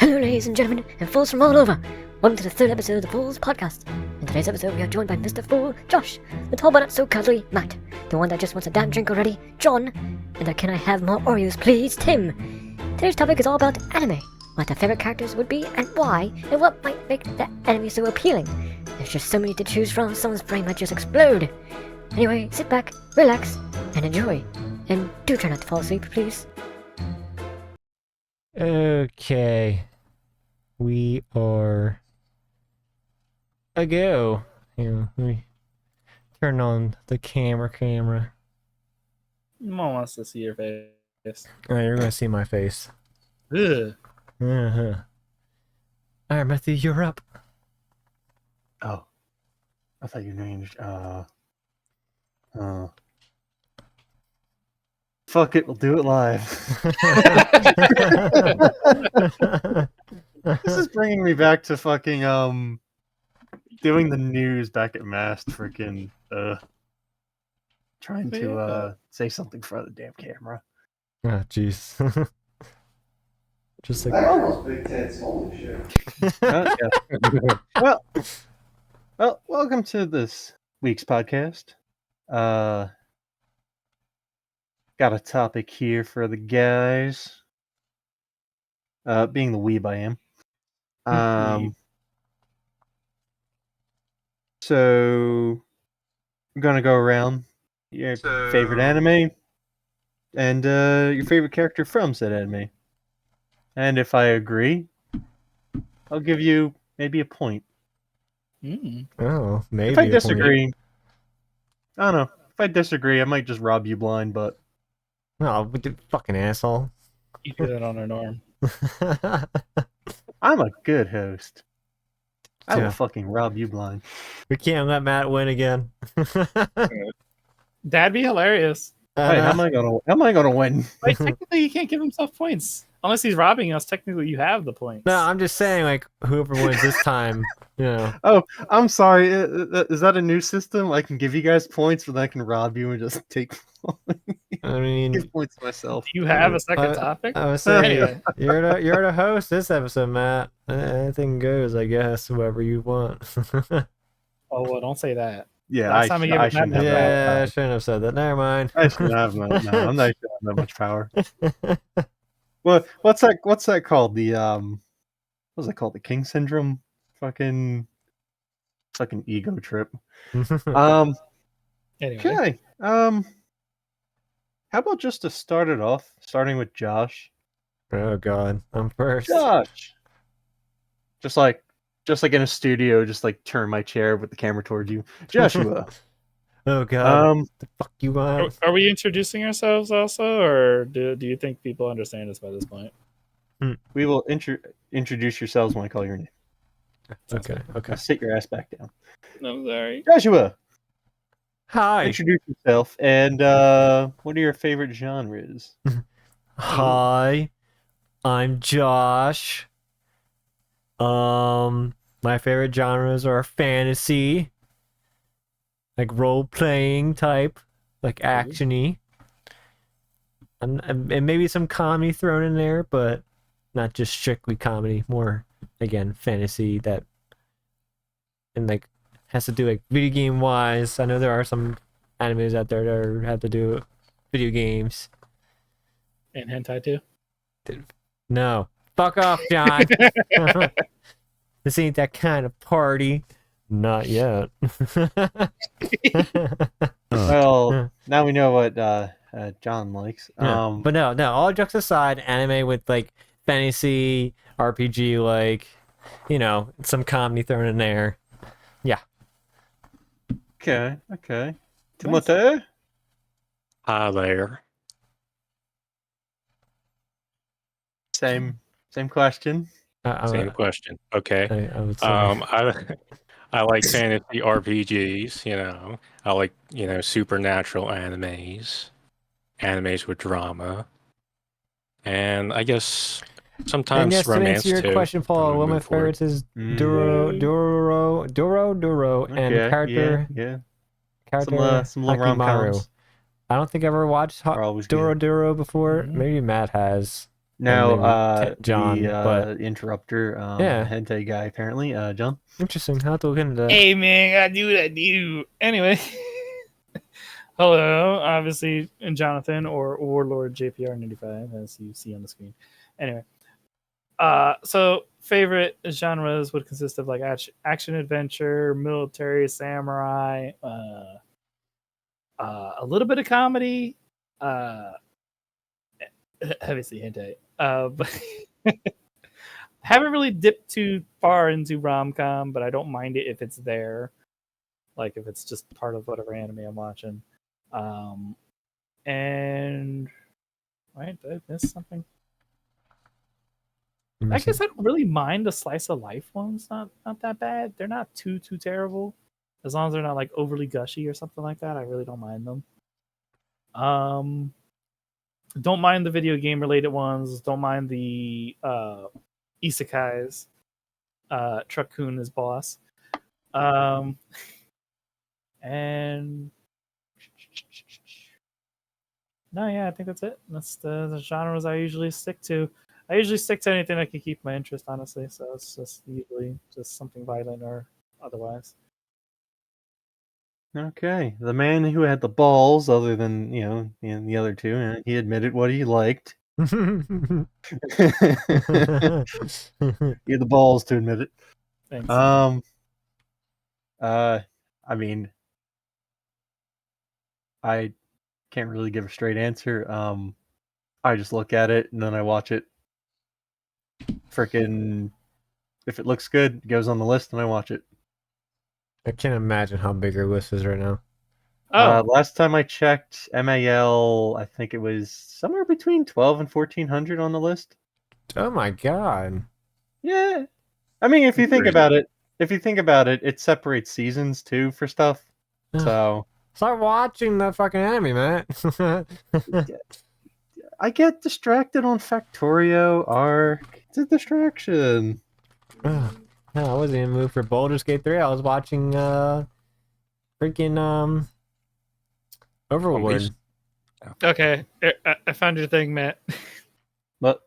Hello, ladies and gentlemen, and fools from all over. Welcome to the third episode of the Fools Podcast. In today's episode, we are joined by Mr. Fool, Josh, the tall but not so cuddly, Matt, the one that just wants a damn drink already, John, and the can I have more Oreos please, Tim. Today's topic is all about anime, what their favorite characters would be and why, and what might make the anime so appealing. There's just so many to choose from, someone's brain might just explode. Anyway, sit back, relax, and enjoy. And do try not to fall asleep, please. Okay, we are a go. Here, let me turn on the camera. Mom wants to see your face. Alright, you're gonna see my face. Ugh. Alright, Matthew, you're up. Oh, I thought your name. Fuck it, we'll do it live. This is bringing me back to fucking doing the news back at Mast, freaking trying to say something for the damn camera. Oh, jeez. Just like almost Big Tits. Holy shit. Yeah. Well, welcome to this week's podcast. Got a topic here for the guys. Being the weeb I am. So we're gonna go around your favorite anime and your favorite character from said anime. And if I agree, I'll give you maybe a point. oh, maybe. If I a disagree, I don't know. If I disagree, I might just rob you blind, but point. Oh, fucking asshole. You do that on our norm. I'm a good host. I Yeah. will fucking rob you blind. We can't let Matt win again. That'd be hilarious. Wait, how am I gonna win? Like, technically, he can't give himself points. Unless he's robbing us, technically, you have the points. No, I'm just saying, like, whoever wins this time, you know. I'm sorry. Is that a new system? I can give you guys points, but then I can rob you and just take I mean, give points to myself. Do you have a second topic? I was saying, Anyway. you're the host this episode, Matt. Anything goes, I guess. Whoever you want. Oh, well, don't say that. Yeah, Last time I gave it shouldn't Matt have Yeah, I that. shouldn't have said that. Never mind. I shouldn't have that. No, I'm not sure I have that much power. What's that called? The what's it called? The King Syndrome? Fucking ego trip. Anyway. Okay. How about just to start it off, starting with Josh? Oh God, I'm first. Josh. Just like in a studio, just like turn my chair with the camera towards you. Joshua. Oh God, um the fuck you want? Are we introducing ourselves also, or do you think people understand us by this point? we will introduce yourselves when I call your name. Okay. Now sit your ass back down. I'm sorry. Joshua, Hi. introduce yourself and what are your favorite genres? Hi. I'm Josh. My favorite genres are fantasy, like role-playing type, like actiony, and maybe some comedy thrown in there, but not just strictly comedy. More, again, fantasy that, and like has to do like video game wise. I know there are some animes out there that have to do with video games. And hentai too? No, fuck off, John. This ain't that kind of party. Not yet. Well, now we know what John likes. Yeah. But no, all jokes aside, anime with like fantasy, RPG, like, you know, some comedy thrown in there. Yeah. Okay. Timothée? Hi there. Same question. Same question. Okay. I would say. I like fantasy RPGs, you know. I like, supernatural animes with drama. And I guess and sometimes yes, to romance answer your too. question, Paul, I'm one of my moving forward. favorites is Duro, and Okay, character Yeah. character Some little Hakimaru. rom-coms. I don't think I've ever watched Are always Doro good. Duro before. Mhm. Maybe Matt has. Now, then John, the but interrupter, yeah. hentai guy apparently, John. interesting. I'll have to look into that. Hey man, I do what I do. Anyway, hello, obviously, and Jonathan or Warlord JPR95, as you see on the screen. Anyway, so favorite genres would consist of like action adventure, military, samurai, a little bit of comedy, obviously hentai. But haven't really dipped too far into rom-com, but I don't mind it if it's there, like if it's just part of whatever anime I'm watching. And right, did I miss something? I guess I don't really mind the slice of life ones. Not that bad. They're not too terrible, as long as they're not like overly gushy or something like that. I really don't mind them. Don't mind the video game related ones. Don't mind the isekais. Truck-kun is boss. And no, yeah, I think that's it. That's the genres I usually stick to. I usually stick to anything that can keep my interest, honestly. So it's just usually just something violent or otherwise. Okay, the man who had the balls, other than the other two, he admitted what he liked. He had the balls to admit it. Thanks. I mean, I can't really give a straight answer. I just look at it and then I watch it. Frickin', if it looks good, it goes on the list and I watch it. I can't imagine how big your list is right now. Oh, Last time I checked, MAL, I think it was somewhere between 12 and 1400 on the list. Oh my god. Yeah. I mean, if you think about it, it separates seasons too for stuff. So start watching that fucking anime, man. I get distracted on Factorio Arc. It's a distraction. No, I wasn't in the mood for Baldur's Gate 3. I was watching freaking Overlord. okay. I found your thing, Matt. But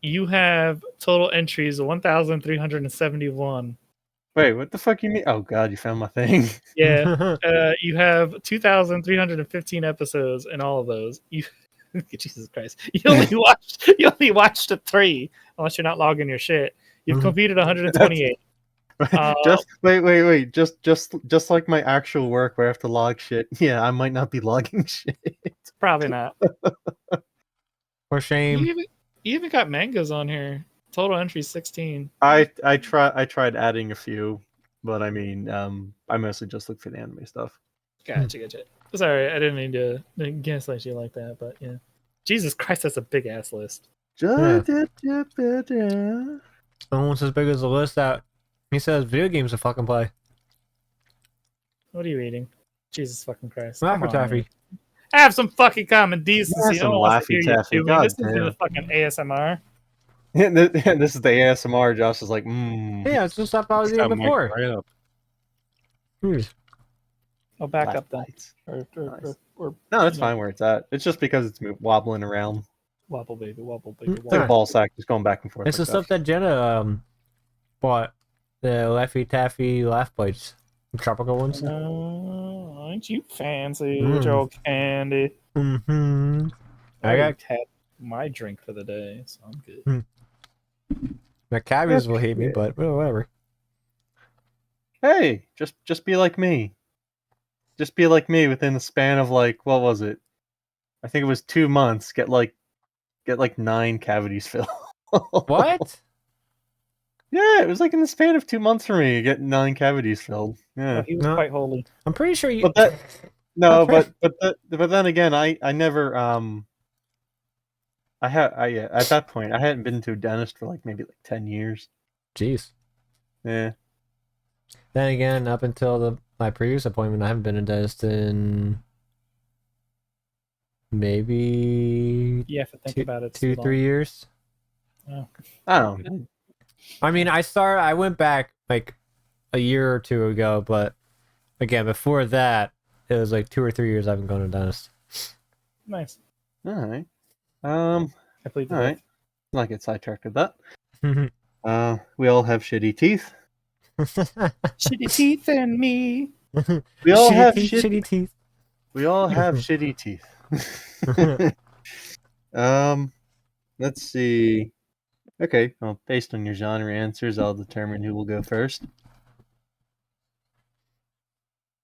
You have total entries 1,371. wait, what the fuck you mean? Oh god, you found my thing. Yeah. You have 2,315 episodes in all of those. Jesus Christ. You only watched 3, unless you're not logging your shit. You've completed 128. Just wait. Just like my actual work where I have to log shit. Yeah, I might not be logging shit. Probably not. For shame. You even got mangas on here. Total entry 16. I tried adding a few, but I mean, I mostly just look for the anime stuff. Gotcha. Sorry, I didn't mean to gaslight you like that, but yeah. Jesus Christ, that's a big ass list. Almost as big as the list that he says video games to fucking play. What are you eating? Jesus fucking Christ. Laffy Come on, Taffy. man. Have some fucking common decency. Yeah, some I don't want to Laffy hear you Taffy, chewing. This goddamn. isn't a fucking ASMR. This is the ASMR. Josh is like, Yeah, it's just stuff I was eating before. Right up. I'll back Laugh up then. bites. Or No, that's you know, fine where it's at. It's just because it's wobbling around. wobble baby, wobble Hmm. baby, It's like a wobble. ball sack just going back and forth. It's the like stuff that Jenna bought. The Laffy Taffy laugh bites. The tropical ones. Aren't you fancy Mm. with your old candy? Mm-hmm. I I got had my drink for the day, so I'm good. my cavies will hate me, but well, whatever. Hey, just be like me. Just be like me within the span of like, what was it? I think it was 2 months. Get like 9 cavities filled. What? Yeah, it was like in the span of 2 months for me. Get 9 cavities filled. Yeah. He was No. quite holy. I'm pretty sure you. But that no, Okay. but then again, I never at that point I hadn't been to a dentist for maybe 10 years. Jeez. Yeah. Then again, up until my previous appointment, I haven't been a dentist in maybe You have to think about it. 2-3 years. Oh. I don't know. I mean, I went back like a year or 2 ago, but again, before that, it was like 2 or 3 years I haven't gone to a dentist. Nice. All right. I plead the All right. fifth. not get sidetracked with that. We all have shitty teeth. Shitty teeth and me. We all have shitty teeth. We all have shitty teeth. Let's see. Okay, well, based on your genre answers, I'll determine who will go first.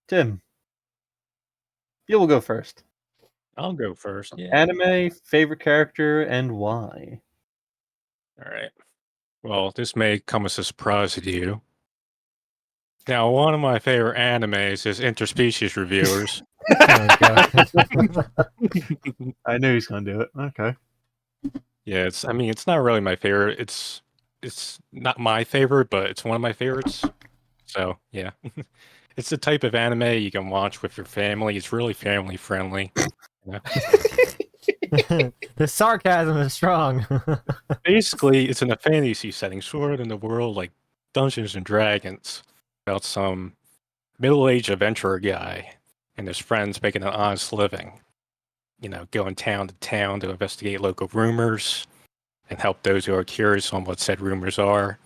Tim, you will go first. I'll go first. Yeah. Anime, favorite character, and why? All right. Well, this may come as a surprise to you. Now, one of my favorite animes is Interspecies Reviewers. Oh, God. I knew he's gonna do it. Okay. Yeah, it's not really my favorite. It's not my favorite, but it's one of my favorites. So, yeah. It's the type of anime you can watch with your family. It's really family friendly. You know? The sarcasm is strong. Basically, it's in a fantasy setting, sort of in the world like Dungeons and Dragons, about some middle-aged adventurer guy and his friends making an honest living. You know, going town to town to investigate local rumors and help those who are curious on what said rumors are.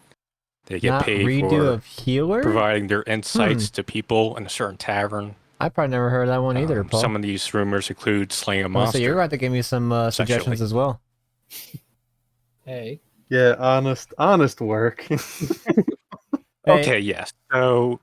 They get Not paid redo for of Healer? providing their insights to people in a certain tavern. I probably never heard that one either, Paul. Some of these rumors include slaying a Oh, monster. so you're about to give me some suggestions as well. Hey. Yeah, honest work. Okay, yes. So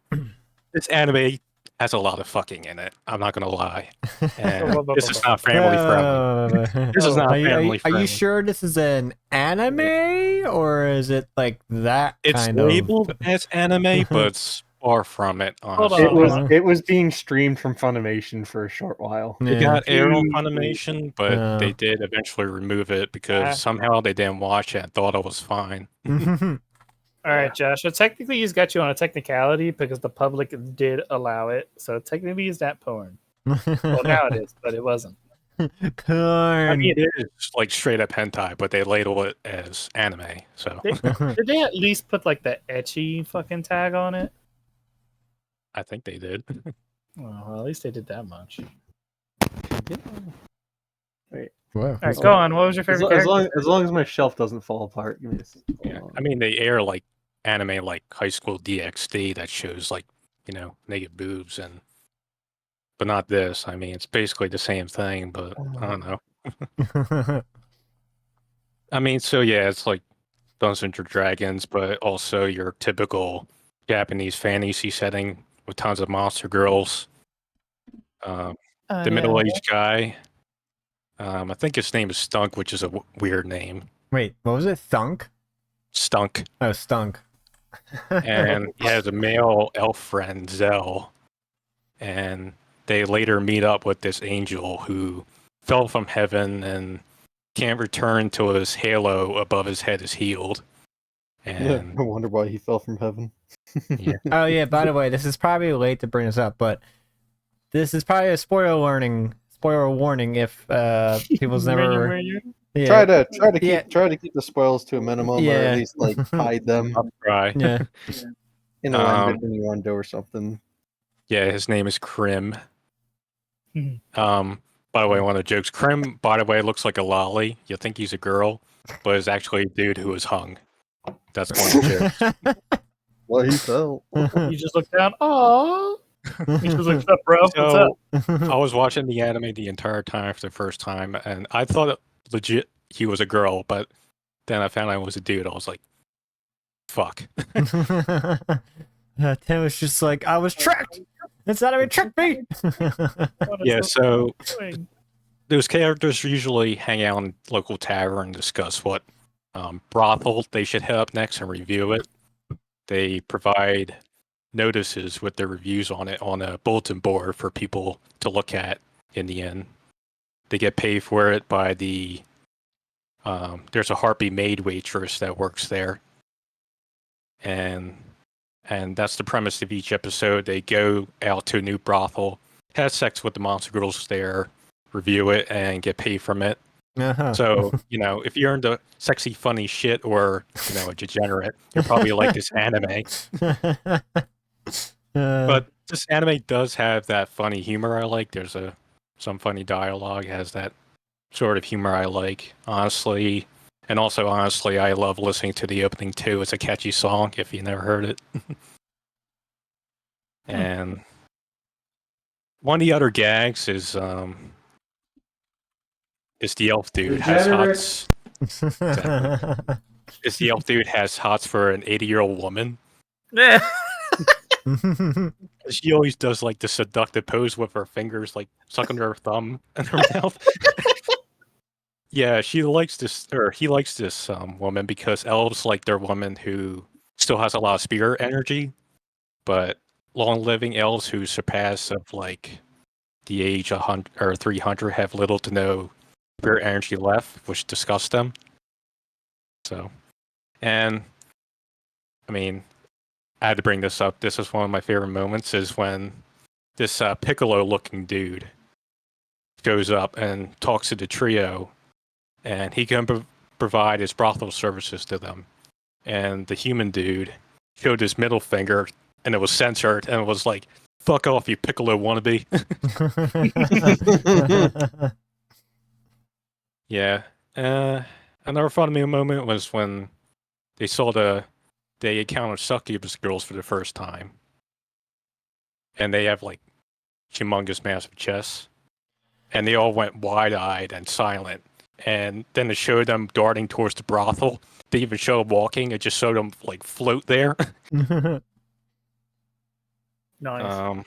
this anime has a lot of fucking in it. I'm not gonna lie. And this is not family friendly. This is not family Are friendly. you sure this is an anime or is it like that It's kind of? labeled as anime, but it's far from it. Hold Honestly. on. it was being streamed from Funimation for a short while. It Yeah. got air on Funimation, but Oh. they did eventually remove it because somehow they didn't watch it and thought it was fine. All right, Josh. So technically, he's got you on a technicality because the public did allow it. So technically, it's not porn. Well, now it is, but it wasn't. Porn. I mean, it is like straight up hentai, but they label it as anime. So Did they at least put like the etchy fucking tag on it? I think they did. Well, at least they did that much. Whoa. All right, go on. What was your favorite character? As long as my shelf doesn't fall apart. Give me this. Yeah, I mean, they air like anime like High School DxD that shows like, you know, naked boobs but not this. I mean, it's basically the same thing, but I don't know. I mean, so yeah, it's like Dungeons and Dragons, but also your typical Japanese fantasy setting with tons of monster girls. The middle-aged guy. I think his name is Stunk, which is a weird name. Wait, what was it? Thunk? Stunk. Oh, Stunk. And he has a male elf friend, Zell. And they later meet up with this angel who fell from heaven and can't return till his halo above his head is healed. And I wonder why he fell from heaven. yeah. Oh yeah, by the way, this is probably late to bring this up, but this is probably a spoiler warning if people's never yeah. Try to keep Yeah. try to keep the spoils to a minimum, or Yeah. at least like hide them I'll try. Yeah. in a language innuendo or something. Yeah, his name is Krim. Mhm. By the way, one of the jokes, Krim, by the way, looks like a lolly. You think he's a girl, but is actually a dude who was hung. That's one of the jokes. Well, he fell. You just look down. Aww. You just look up, bro. What's up? I was watching the anime the entire time for the first time, and I thought it legit he was a girl, but then I found out it was a dude. I was like, fuck. Tim was just like, I was tricked. It's not even tricked me. What is Yeah, this so doing? those characters usually hang out in local tavern and discuss what brothel they should hit up next and review it. They provide notices with their reviews on it on a bulletin board for people to look at in the end. They get paid for it by the there's a harpy maid waitress that works there. And that's the premise of each episode. They go out to a new brothel, have sex with the monster girls there, review it, and get paid from it. Uh-huh. So, you know, if you're into sexy, funny shit or, you know, a degenerate, you're probably like this anime. But this anime does have that funny humor I like. There's some funny dialogue, has that sort of humor I like. Honestly, And also, honestly, I love listening to the opening too. It's a catchy song if you never heard it. And one of the other gags is the elf dude has hots. Is the elf dude has hots for an 80-year-old woman. Yeah. She always does like the seductive pose with her fingers like sucking her thumb in her mouth. Yeah, she likes this, or he likes this woman because elves like their woman who still has a lot of spirit energy, but long-living elves who surpass of like the age 100 or 300 have little to no spirit energy left, which disgusts them. So, and I mean, I had to bring this up. This is one of my favorite moments is when this Piccolo-looking dude goes up and talks to the trio, and he can provide his brothel services to them. And the human dude showed his middle finger, and it was censored, and it was like, "Fuck off, you Piccolo wannabe." Yeah. Another funny moment was when they encountered succubus girls for the first time, and they have like humongous, massive chests, and they all went wide-eyed and silent. And then it showed them darting towards the brothel. They even showed them walking. It just showed them like float there. Nice.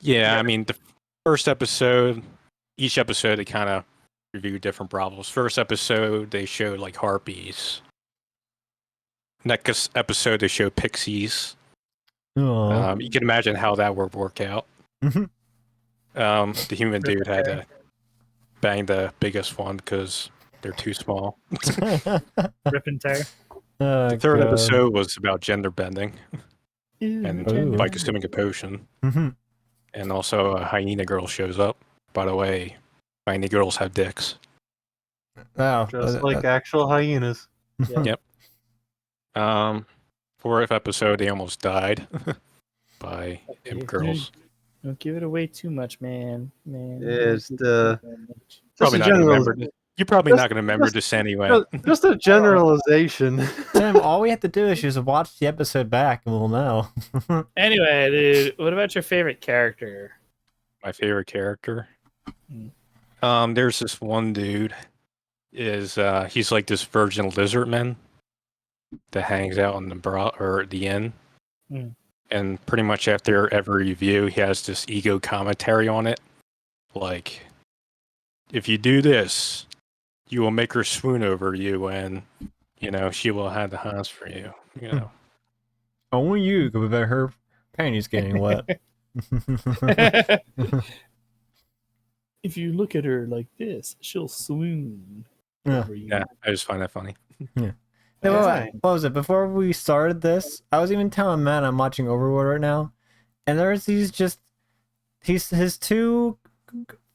Yeah, I mean the first episode, each episode they kind of reviewed different brothels. First episode they showed like harpies. Next episode they showed pixies. You can imagine how that would work out. The human dude had to bang the biggest one because they're too small. Rip and tear. The third episode was about gender bending and Ooh. by consuming a potion. Mhm. And also a hyena girl shows up. By the way, hyena girls have dicks. Wow. Just like actual hyenas. Yep. Fourth episode, they almost died by imp girls. Don't give it away too much, man. It's Don't give the- it away too much. Probably Just not a gonna general- remember this. You're probably not going to remember this anyway. Just a generalization. Tim, all we have to do is just watch the episode back and we'll know. Anyway, dude, what about your favorite character? My favorite character. Mm. There's this one dude. He's like this virgin lizardman that hangs out in the inn. Mm. And pretty much after every review, he has this ego commentary on it. Like, if you do this, you will make her swoon over you, and she will have the hots for you. Only you could prevent her panties getting wet. If you look at her like this, she'll swoon Yeah. over you. Yeah, I just find that funny. Hey, Yeah. what was it? Before we started this, I was even telling Matt I'm watching Overworld right now, and there's his two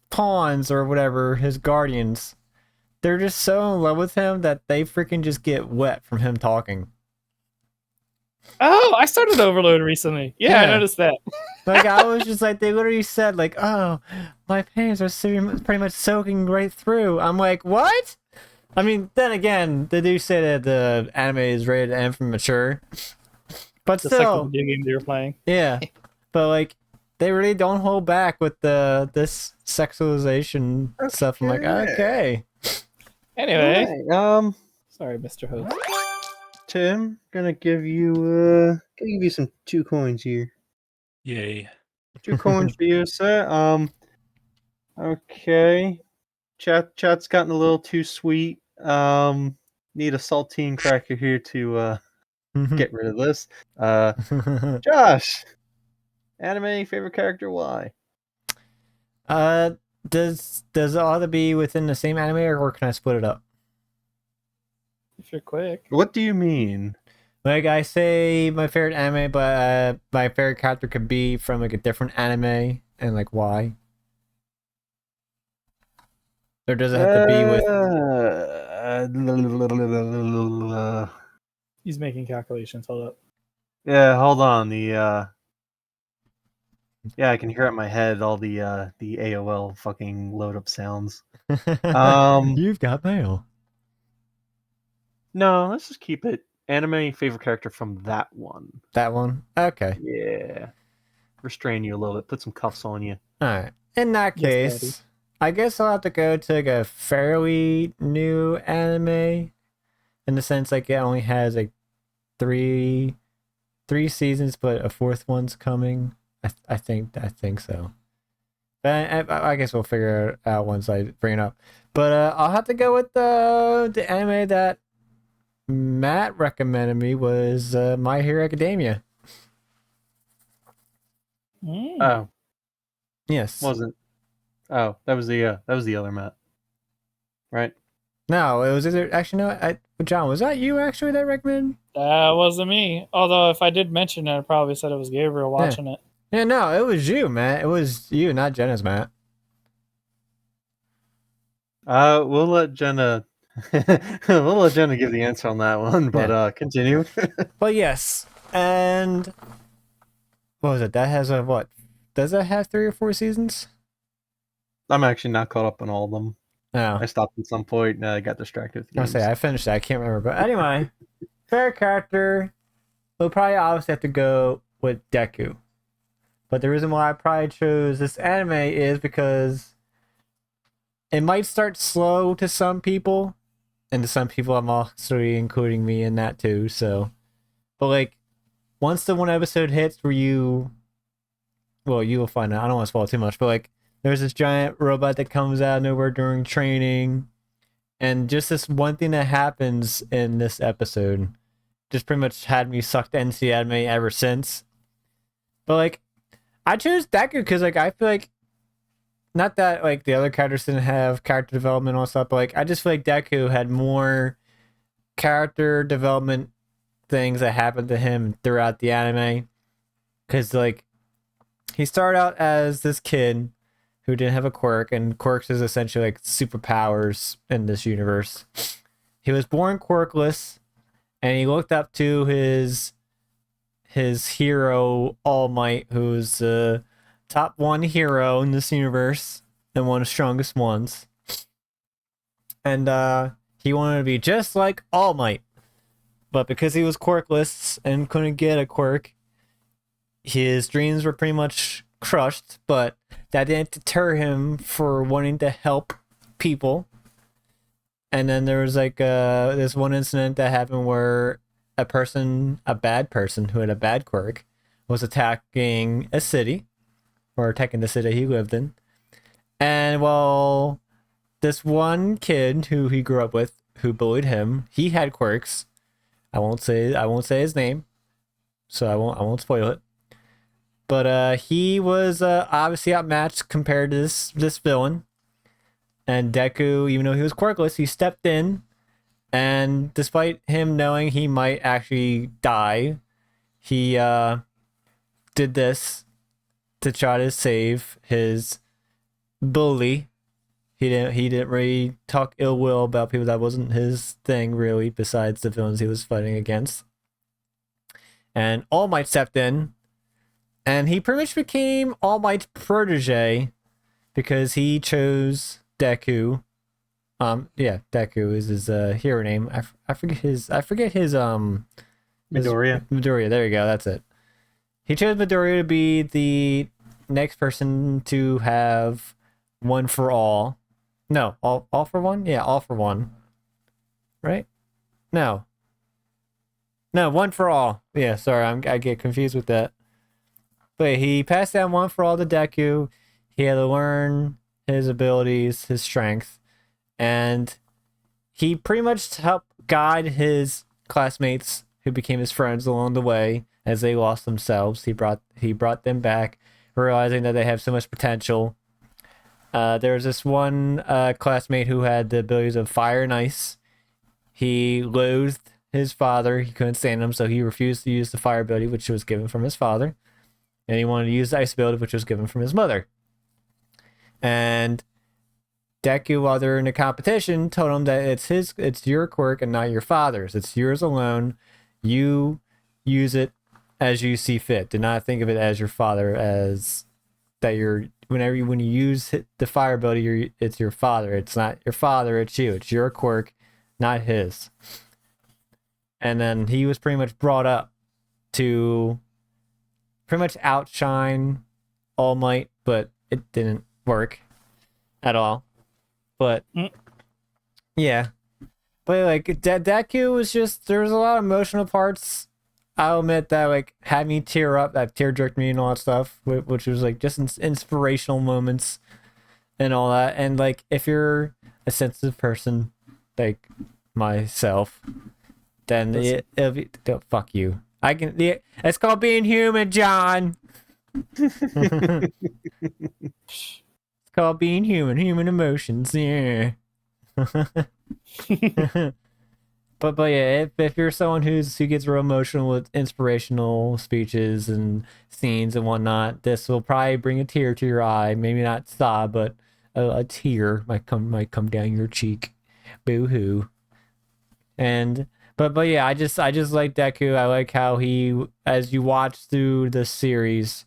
pawns or whatever, his guardians. They're just so in love with him that they freaking just get wet from him talking. Oh, I started Overload recently. Yeah, I Yeah. noticed that. Like I was just like, they literally said like, "Oh, my panties are pretty much soaking right through." I'm like, what? I mean, then again, they do say that the anime is rated M for mature, but Just like the still, video game they were playing. yeah. But like, they really don't hold back with this sexualization stuff. I'm like, okay. Anyway, Alright, sorry, Mr. Host. Tim, gonna give you some 2 coins here. Yay. 2 coins for you, sir. Okay. Chat's gotten a little too sweet. Need a saltine cracker here to get rid of this. Josh, anime favorite character? Why? Does it ought to be within the same anime, or can I split it up? If you're quick. What do you mean? Like I say, my favorite anime, but my favorite character could be from like a different anime, and like why? Or does it have to be with? He's making calculations. Hold up. Yeah, hold on. The Yeah, I can hear it in my head all the AOL fucking load up sounds. You've got mail. No, let's just keep it anime favorite character from that one. That one? Okay. Yeah. Restrain you a little bit, put some cuffs on you. Alright. In that Yes, case, Daddy. I guess I'll have to go to like a fairly new anime. In the sense like it only has like three seasons, but a fourth one's coming. I think so. But I guess we'll figure it out once I bring it up. But I'll have to go with the anime that Matt recommended me was My Hero Academia. Mm. Oh, Yes. wasn't. Oh, that was the other Matt. Right? No, it was either actually no. John, was that you actually that recommended? That wasn't me. Although if I did mention it, I probably said it was Gabriel watching it. Yeah, no, it was you, Matt. It was you, not Jenna's Matt. We'll let Jenna give the answer on that one, but continue. But yes, and what was it? That has a what? Does that have 3 or 4 seasons? I'm actually not caught up on all of them. No. I stopped at some point and I got distracted with I games. say I finished it. I can't remember, but anyway, favorite character. We'll probably obviously have to go with Deku. But the reason why I probably chose this anime is because it might start slow to some people, and to some people, I'm also including me in that too. So, but like, once the one episode hits where you will find out. I don't want to spoil too much, but like, there's this giant robot that comes out of nowhere during training, and just this one thing that happens in this episode just pretty much had me sucked into the anime ever since. But like, I chose Deku because like I feel like, not that like the other characters didn't have character development and all stuff, but like I just feel like Deku had more character development things that happened to him throughout the anime. Because like, he started out as this kid who didn't have a quirk, and quirks is essentially like superpowers in this universe. He was born quirkless, and he looked up to his hero All Might, who's the top one hero in this universe and one of the strongest ones. And he wanted to be just like All Might, but because he was quirkless and couldn't get a quirk, his dreams were pretty much crushed. But that didn't deter him for wanting to help people. And then there was like this one incident that happened where a bad person who had a bad quirk, was attacking a city, or attacking the city he lived in. And well, this one kid who he grew up with, who bullied him, he had quirks. I won't say his name, so I won't spoil it. But he was obviously outmatched compared to this villain. And Deku, even though he was quirkless, he stepped in. And despite him knowing he might actually die, he did this to try to save his bully. He didn't really talk ill will about people. That wasn't his thing, really, besides the villains he was fighting against. And All Might stepped in, and he pretty much became All Might's protege because he chose Deku. Deku is his hero name. I forget his Midoriya. Midoriya, there you go, that's it. He chose Midoriya to be the next person to have one for all. No, all for one? Yeah, all for one. Right? No, one for all. Yeah, sorry, I get confused with that. But he passed down one for all to Deku. He had to learn his abilities, his strength, and he pretty much helped guide his classmates who became his friends along the way as they lost themselves. He brought them back, realizing that they have so much potential. There was this one classmate who had the abilities of fire and ice. He loathed his father. He couldn't stand him, so he refused to use the fire ability, which was given from his father. And he wanted to use the ice ability, which was given from his mother. And Deku, while they're in a competition, told him that it's your quirk and not your father's. It's yours alone. You use it as you see fit. Do not think of it as your father as that you're when you use the fire ability, it's your father. It's not your father. It's you. It's your quirk, not his. And then he was pretty much brought up to pretty much outshine All Might, but it didn't work at all. But yeah, but like Deku was just, there was a lot of emotional parts. I'll admit that like had me tear up, that tear jerked me and all that stuff, which was like just inspirational moments and all that. And like if you're a sensitive person like myself, then it'll be, fuck you. It's called being human, John. It's called being human emotions. Yeah. but yeah, if you're someone who gets real emotional with inspirational speeches and scenes and whatnot, this will probably bring a tear to your eye. Maybe not sob, but a tear might come down your cheek. Boo hoo. And but yeah, I just like Deku. I like how he, as you watch through the series,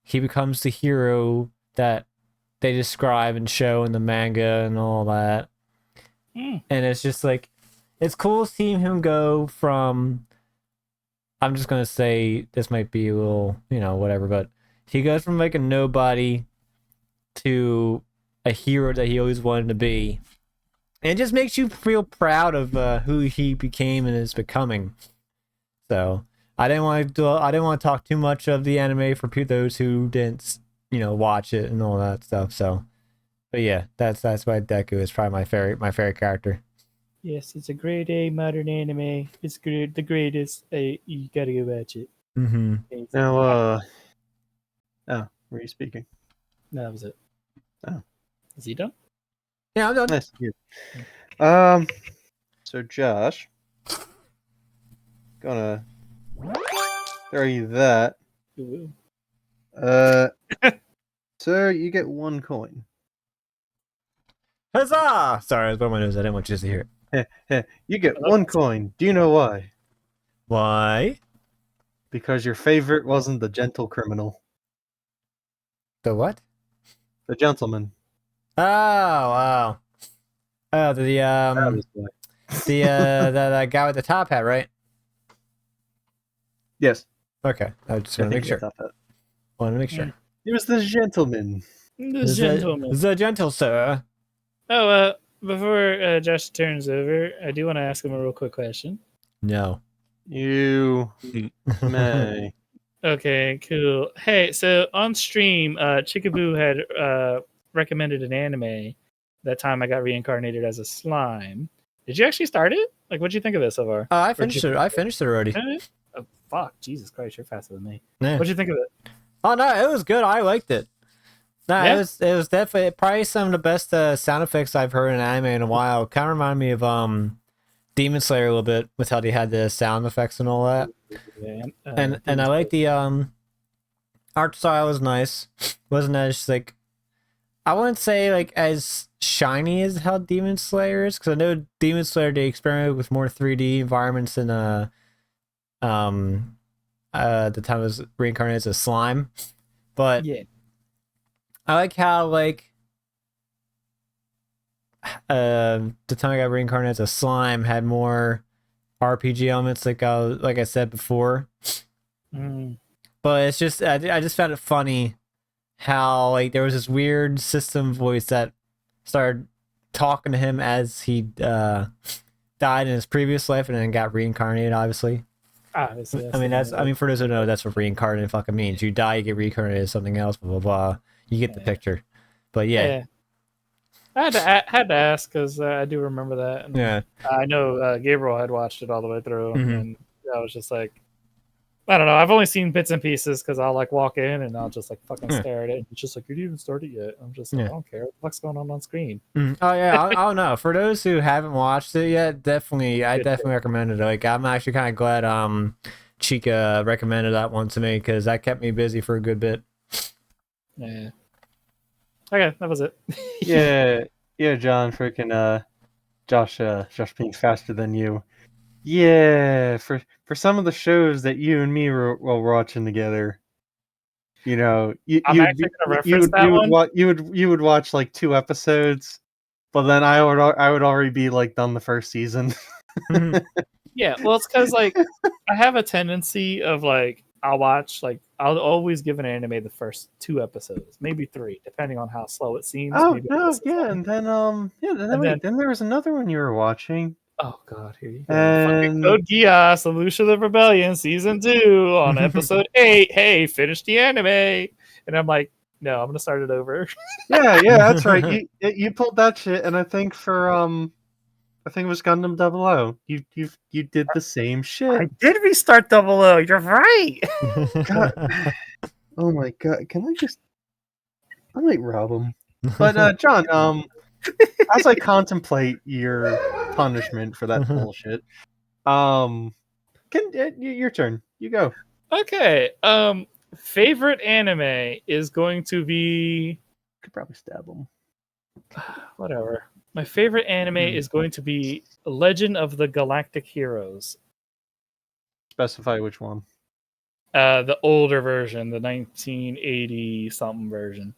he becomes the hero that they describe and show in the manga and all that. And it's just like, it's cool seeing him go from, I'm just gonna say this might be a little, whatever, but he goes from like a nobody to a hero that he always wanted to be. And it just makes you feel proud of who he became and is becoming. So I didn't want to talk too much of the anime for those who didn't, watch it and all that stuff. So, but yeah, that's why Deku is probably my favorite character. Yes, it's a grade A modern anime. It's good, the greatest. You gotta go watch it. Mm-hmm. Now, were you speaking? No, that was it. Oh. Is he done? Yeah, I'm done. Nice. Good. So Josh, gonna throw you that. Ooh. So you get 1 coin. Huzzah! Sorry, I was blowing my nose. I didn't want you to hear it. You get 1 coin. Do you know why? Why? Because your favorite wasn't the gentle criminal. The what? The gentleman. Oh, wow. Oh, the That was why. the guy with the top hat, right? Yes. Okay, I just I want to think make sure. I thought that. Want to make sure. He was the gentleman. The gentleman. The gentle sir. Oh, before Josh turns over, I do want to ask him a real quick question. No. You may. Okay, cool. Hey, so on stream, Chickaboo had recommended an anime. That time I got reincarnated as a slime. Did you actually start it? Like, what'd you think of this so far? I finished it. I finished it already. Oh, fuck. Jesus Christ, you're faster than me. Yeah. What'd you think of it? Oh no, it was good. I liked it. No, Yeah? it was definitely probably some of the best sound effects I've heard in anime in a while. Kind of reminded me of Demon Slayer a little bit with how they had the sound effects and all that. Yeah, And I like the art style was nice. Wasn't as like, I wouldn't say like as shiny as how Demon Slayer is, because I know Demon Slayer they experimented with more 3D environments than the time I was reincarnated as a slime. But yeah. I like how like the time I got reincarnated as a slime had more RPG elements, like I said before. But it's just I just found it funny how like there was this weird system voice that started talking to him as he died in his previous life and then got reincarnated, obviously. Obviously, I mean for those who know, that's what reincarnated fucking means. You die, you get reincarnated as something else, blah blah blah. You get the picture. But yeah. I had to ask because I do remember that. And Yeah. I know Gabriel had watched it all the way through, Mhm. and I was just like, I don't know. I've only seen bits and pieces because I'll like walk in and I'll just like fucking stare at it. And it's just like, you didn't even start it yet. I'm just like, I don't care. What the fuck's going on screen? Oh yeah, I don't know. For those who haven't watched it yet, I definitely recommend it. Like I'm actually kind of glad Chica recommended that one to me because that kept me busy for a good bit. Yeah. Okay, that was it. Yeah, John, freaking Josh being faster than you. Yeah, for some of the shows that you and me were watching together, You know, you I'm you actually gonna reference that one. you would watch like 2 episodes, but then I would already be like done the first season. Yeah, well, it's because like I have a tendency of like I'll always give an anime the first 2 episodes, maybe 3, depending on how slow it seems. Oh Maybe I'll no, miss yeah, some. and then And then then there was another one you were watching, oh god, here you go. Fucking and Code Geass, Elution of Rebellion, season 2 on episode 8. Hey, finish the anime, and I'm like, no, I'm gonna start it over. yeah, that's right. You pulled that shit, and I think for I think it was Gundam 00. You did the same I shit. did restart Double O. You're right. God, oh my god, I might rob him. But John, as I contemplate your punishment for that bullshit, your turn. You go. Okay. Favorite anime is going to be Could probably stab him. whatever. My favorite anime is going to be Legend of the Galactic Heroes. Specify which one. The older version, the 1980 something version.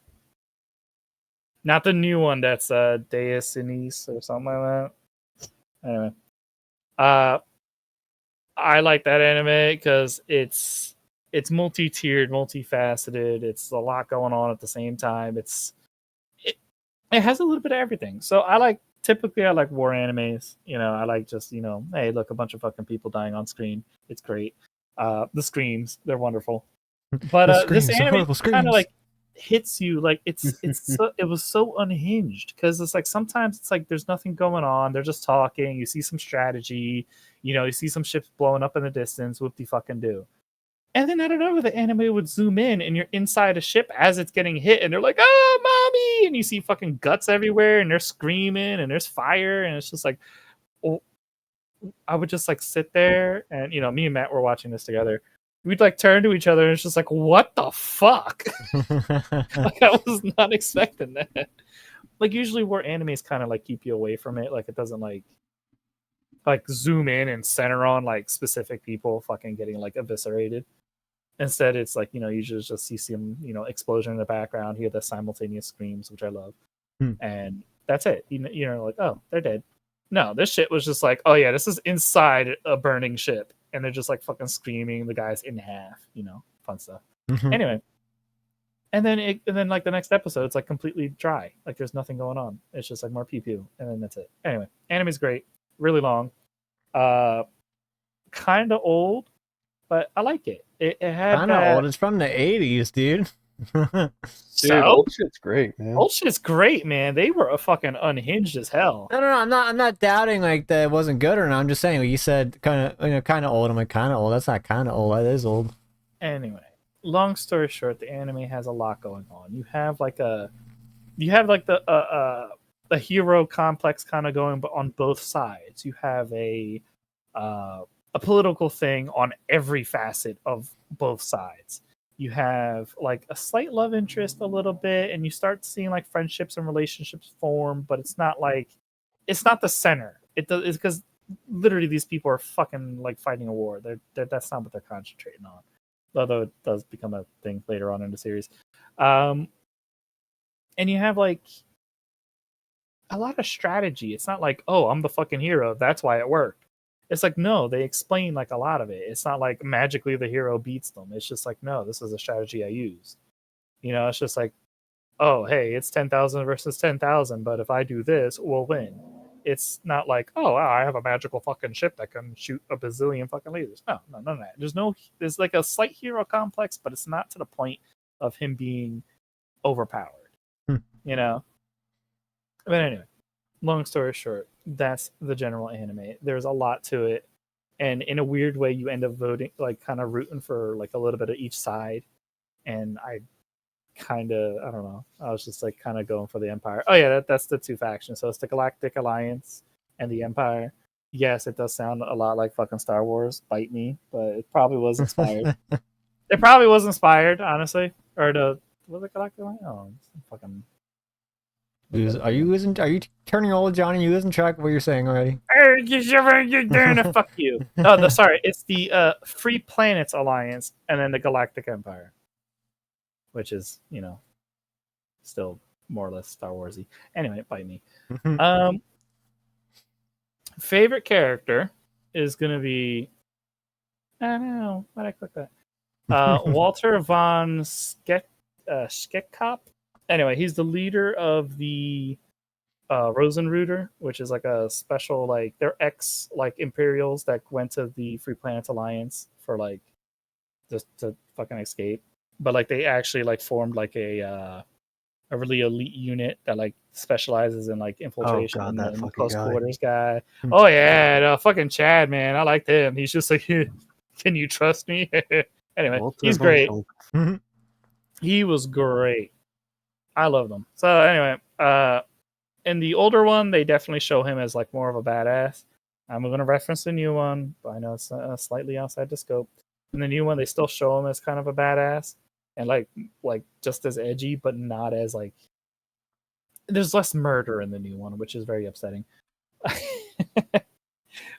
Not the new one that's Deus Enis or something like that. Anyway. I like that anime because it's multi-tiered, multifaceted. It's a lot going on at the same time. It has a little bit of everything. So I like war animes. You know, I like just, you know, hey, look, a bunch of fucking people dying on screen. It's great. The screams, they're wonderful. But this anime kind of like hits you like it was so unhinged because it's like sometimes it's like there's nothing going on. They're just talking. You see some strategy. You know, you see some ships blowing up in the distance. Whoop de fucking do. And then out of nowhere, the anime would zoom in, and you're inside a ship as it's getting hit, and they're like, "Oh, mommy!" And you see fucking guts everywhere, and they're screaming, and there's fire, and it's just like, oh, I would just like sit there, and you know, me and Matt were watching this together. We'd like turn to each other, and it's just like, "What the fuck?" Like I was not expecting that. Like usually, war animes kind of like keep you away from it. Like it doesn't like zoom in and center on like specific people fucking getting like eviscerated. Instead, it's like, you know, you just see some, you know, explosion in the background, hear the simultaneous screams, which I love. And that's it. You know, like, oh, they're dead. No, this shit was just like, oh yeah, this is inside a burning ship. And they're just like fucking screaming the guys in half, you know, fun stuff. Anyway. And then like the next episode, it's like completely dry. Like there's nothing going on. It's just like more pew pew. And then that's it. Anyway, anime's great. Really long. Kind of old, but I like it. It had kind of old. It's from the 80s, dude. Dude, old shit's great, man. Old shit's great, man. They were a fucking unhinged as hell. No. I'm not doubting like that it wasn't good or not. I'm just saying, like you said, kind of old. I'm like kind of old. That's not kind of old. That is old. Anyway, long story short, the anime has a lot going on. You have the hero complex kind of going, but on both sides. You have a political thing on every facet of both sides. You have like a slight love interest a little bit, and you start seeing like friendships and relationships form, but it's not the center. It's because literally these people are fucking like fighting a war. That's not what they're concentrating on. Although it does become a thing later on in the series. And you have like a lot of strategy. It's not like, oh, I'm the fucking hero, that's why it worked. It's like, no, they explain like a lot of it. It's not like magically the hero beats them. It's just like, no, this is a strategy I used. You know, it's just like, oh, hey, it's 10,000 versus 10,000, but if I do this, we'll win. It's not like, oh, wow, I have a magical fucking ship that can shoot a bazillion fucking lasers. No, none of that. There's like a slight hero complex, but it's not to the point of him being overpowered. You know? But anyway, long story short, that's the general anime. There's a lot to it, and in a weird way, you end up voting, like kind of rooting for like a little bit of each side. And I don't know. I was just like kind of going for the Empire. Oh yeah, that's the two factions. So it's the Galactic Alliance and the Empire. Yes, it does sound a lot like fucking Star Wars. Bite me, but it probably was inspired. It probably was inspired, honestly. Or was it Galactic Alliance? Oh, fucking. Are you turning old, Johnny? You losing track of what you're saying already? You're gonna fuck you. Oh, sorry. It's the Free Planets Alliance and then the Galactic Empire. which is still more or less Star Warsy. Anyway, bite me. Mhm. Favorite character is gonna be. I don't know. Why'd I click that? Walter von Scheckkop. Anyway, he's the leader of the Rosenruder, which is like a special, like they're ex like Imperials that went to the Free Planet Alliance for like just to fucking escape, but like they actually like formed like a really elite unit that like specializes in like infiltration God, and that then fucking close guy. quarters guy. Oh yeah, no, fucking Chad, man, I liked him. He's just like, can you trust me? Anyway, Walter he's von great. Schunk. Mhm. He was great. I loved him. So anyway, in the older one, they definitely show him as like more of a badass. I'm going to reference the new one, but I know it's slightly outside the scope. In the new one, they still show him as kind of a badass and like just as edgy, but not as like. There's less murder in the new one, which is very upsetting.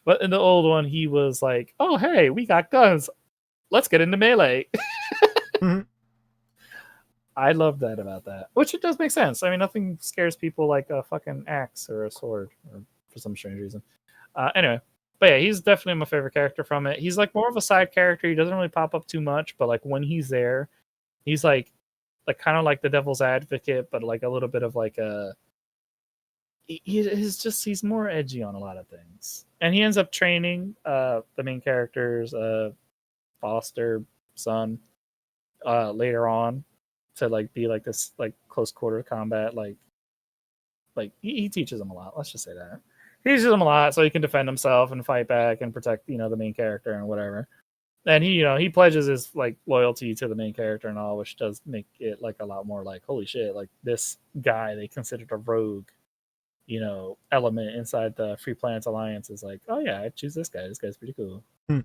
But in the old one, he was like, "Oh hey, we got guns. Let's get into melee." Mhm. I love that about that, which it does make sense. I mean, nothing scares people like a fucking axe or a sword, or for some strange reason. Anyway, but yeah, he's definitely my favorite character from it. He's like more of a side character. He doesn't really pop up too much, but like when he's there, he's like kind of like the devil's advocate, but like a little bit of like a. He's more edgy on a lot of things, and he ends up training the main character's foster son later on to like be like this like close quarter combat like he teaches him a lot. Let's just say that he teaches him a lot so he can defend himself and fight back and protect the main character and whatever. And he pledges his like loyalty to the main character and all, which does make it like a lot more like holy shit, like this guy they considered a rogue element inside the Free Planet Alliance is like, oh yeah, I choose this guy. This guy's pretty cool. Hmm.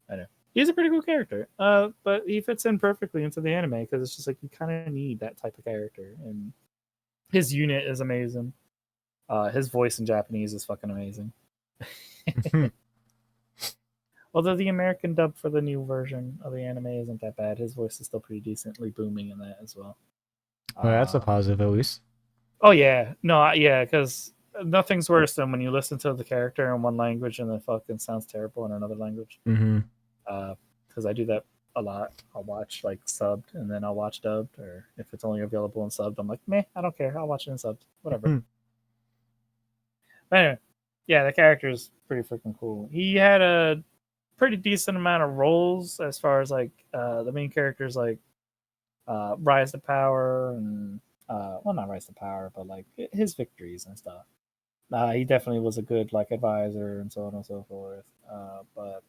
I know he's a pretty cool character, but he fits in perfectly into the anime because it's just like you kind of need that type of character, and his unit is amazing. His voice in Japanese is fucking amazing. Although the American dub for the new version of the anime isn't that bad, his voice is still pretty decently booming in that as well. Well, that's a positive at least. Oh yeah, no, yeah, because nothing's worse than when you listen to the character in one language and it fucking sounds terrible in another language. Mm-hmm. Because I do that a lot. I'll watch like subbed and then I'll watch dubbed, or if it's only available in subbed, I'm like, meh, I don't care. I'll watch it in subbed, whatever. Mhm. But anyway, yeah, the character is pretty freaking cool. He had a pretty decent amount of roles as far as like the main characters like rise to power and well, not rise to power, but like his victories and stuff. He definitely was a good like advisor and so on and so forth. But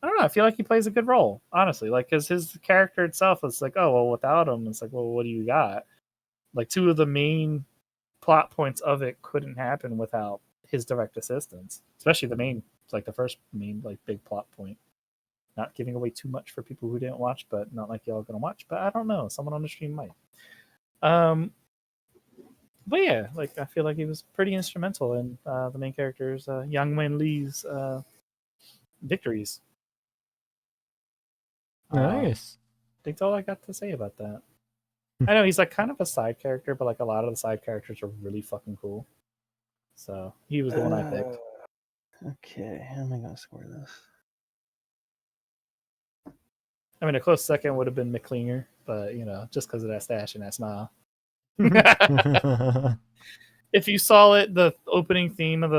I don't know. I feel like he plays a good role, honestly. Like, because his character itself is like, oh well, without him, it's like, well, what do you got? Like, two of the main plot points of it couldn't happen without his direct assistance, especially the main, like the first main like big plot point. Not giving away too much for people who didn't watch, but not like y'all gonna watch. But I don't know. Someone on the stream might. But yeah, like I feel like he was pretty instrumental in the main character's Yang Wen Lee's victories. Nice. I think that's all I got to say about that. I know he's like kind of a side character, but like a lot of the side characters are really fucking cool. So he was the one I picked. Okay, how am I gonna score this? I mean, a close second would have been McClinger, but just because of that stash and that smile. If you saw it, the opening theme of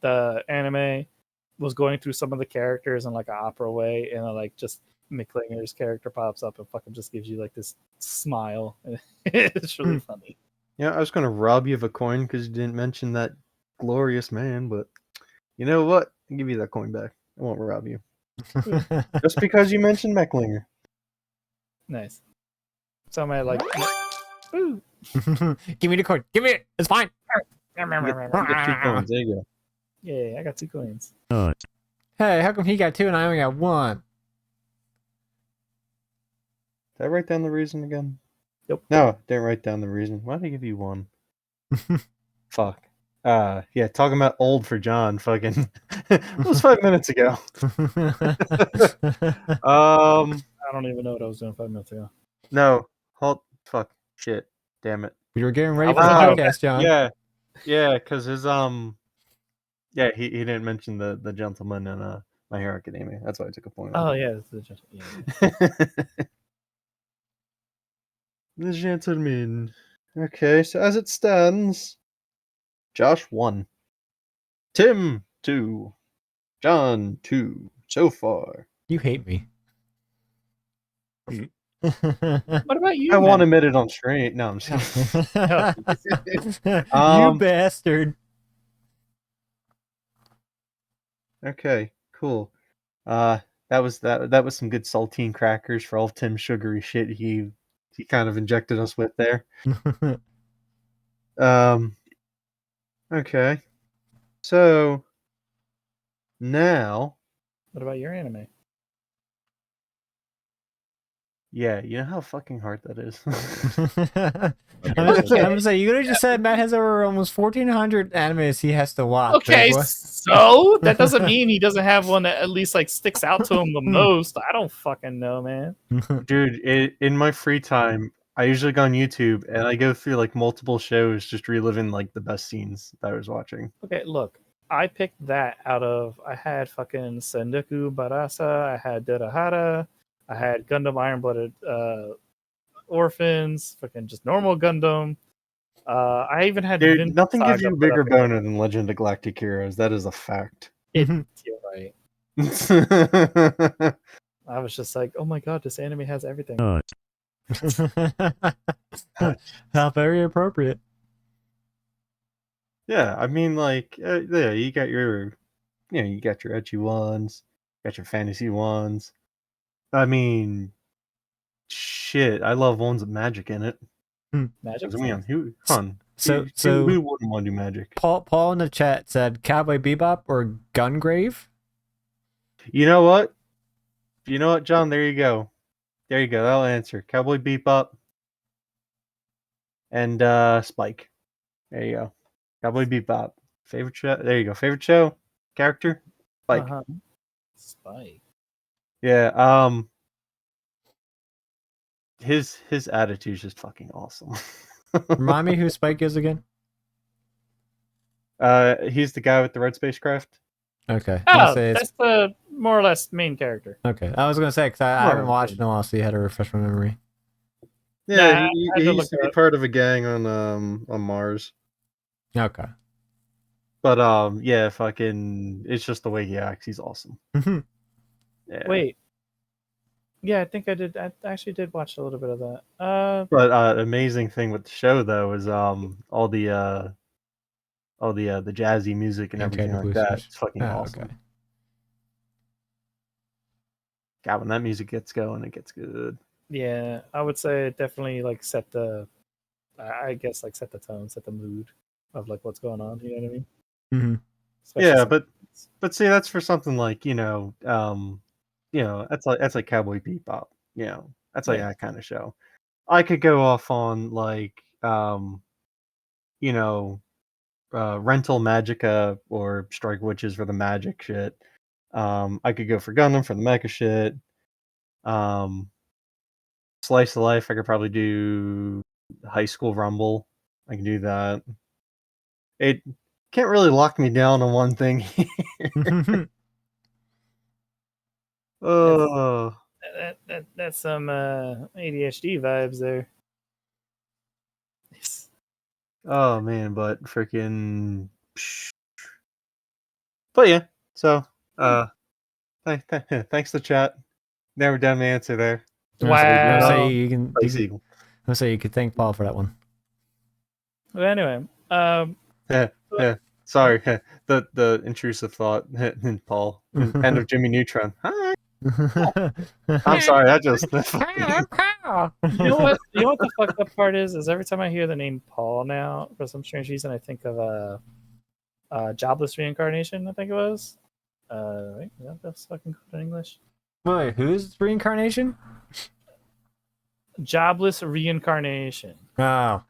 the anime was going through some of the characters in like an opera way, and like just McClinger's character pops up and fucking just gives you like this smile. It's really funny. Yeah, I was gonna rob you of a coin because you didn't mention that glorious man, but you know what? I'll give you that coin back. I won't rob you. Just because you mentioned Mecklinger. Nice. So I like. Ooh. Give me the coin. Give me it. It's fine. You get 2 coins. There you go. Yeah, I got 2 coins. Hey, how come he got 2 and I only got 1? Did I write down the reason again? Yep. No, didn't write down the reason. Why did I give you 1? Fuck. Yeah, talking about old for John. Fucking. It was 5 minutes ago. I don't even know what I was doing 5 minutes ago. No. fuck, shit, damn it. We were getting ready for was the a joke. podcast, John. Yeah, because his yeah, he didn't mention the gentleman in My Hero Academia. That's why I took a point. Oh yeah, yeah. The gentleman. Okay, so as it stands, Josh 1, Tim 2, John 2 so far. You hate me. Mhm. What about you? I won't Matt? admit it on stream. No, I'm just You Um, bastard. Okay, cool. That was some good saltine crackers for all Tim's sugary shit he kind of injected us with there. Okay. So now, What about your anime? yeah, you know how fucking hard that is. I'm gonna say you literally just said Matt has over almost 1,400 animes he has to watch. Okay, big boy. so that doesn't mean he doesn't have one that at least like sticks out to him the most. I don't fucking know, man. Dude, in my free time, I usually go on YouTube and I go through like multiple shows just reliving like the best scenes that I was watching. Okay, look, I picked that out of I had fucking Sendoku Barasa, I had Durahara, I had Gundam Iron Blooded Orphans, fucking just normal Gundam. I even had Dude, Vinland nothing gives Saga you a put bigger up there. boner than Legend of Galactic Heroes. That is a fact. You're right. I was just like, oh my god, this anime has everything. How very appropriate. Yeah, I mean, like, yeah, you got your ecchi ones, got your fantasy ones. I mean, shit, I love ones with magic in it. Magic. 'Cause, man, who So who wouldn't want to do magic? Paul in the chat said Cowboy Bebop or Gungrave. You know what? John? There you go. That'll answer. Cowboy Bebop and Spike. There you go. Cowboy Bebop. Favorite show. There you go. Favorite show. Character. Spike. Uh-huh. Spike. Yeah. His attitude's just fucking awesome. Remind me who Spike is again. He's the guy with the red spacecraft. Okay. I'm gonna Oh, say it's- that's the more or less main character. okay. I was gonna say because I Oh, haven't watched okay. in a while, so you had to refresh my memory. Yeah, Nah, he I had to used look to it be up. part of a gang on Mars. Okay. But yeah, fucking, it's just the way he acts. He's awesome. Yeah. Wait. Yeah, I think I did. I actually did watch a little bit of that. But amazing thing with the show though is all the jazzy music and Okay, everything the like that. boosters. It's fucking Oh, awesome. okay. God, when that music gets going, it gets good. Yeah, I would say it definitely like set the, I guess like set the tone, set the mood of like what's going on. You know what I mean? Mm-hmm. Especially Yeah, some- but see, that's for something like that's like Cowboy Bebop. That's like Yeah. that kind of show. I could go off on like Rental Magica or Strike Witches for the magic shit. I could go for Gundam for the mecha shit. Slice of Life, I could probably do High School Rumble. I can do that. It can't really lock me down on one thing. Oh, that's some ADHD vibes there. Yes. oh man, but freaking. But yeah, so thanks to chat. Never done the answer there. I'm Wow. gonna say you can. Spice Eagle. I'm gonna say you could thank Paul for that one. But anyway, Sorry, the intrusive thought, Paul. End of Jimmy Neutron. Hi. I'm sorry, I just. you know what? You know what the fucked up part is? Is every time I hear the name Paul now, for some strange reason, I think of Jobless Reincarnation. I think it was. Right? Is that that's fucking called in English? Wait, who's reincarnation? Jobless Reincarnation. Oh,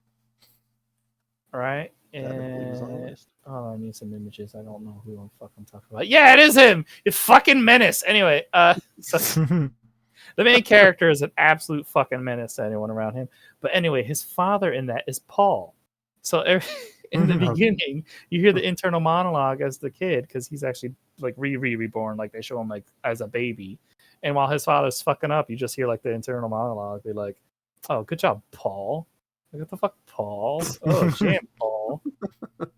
Right? That was on the And list. oh, I need some images. I don't know who I'm fucking talking about. Yeah, it is him. You fucking menace. Anyway, so The main character is an absolute fucking menace to anyone around him. But anyway, his father in that is Paul. So in the beginning, you hear the internal monologue as the kid because he's actually like reborn. Like they show him like as a baby, and while his father's fucking up, you just hear like the internal monologue be like, "Oh, good job, Paul. Like, what the fuck, Paul? Oh, damn, Paul."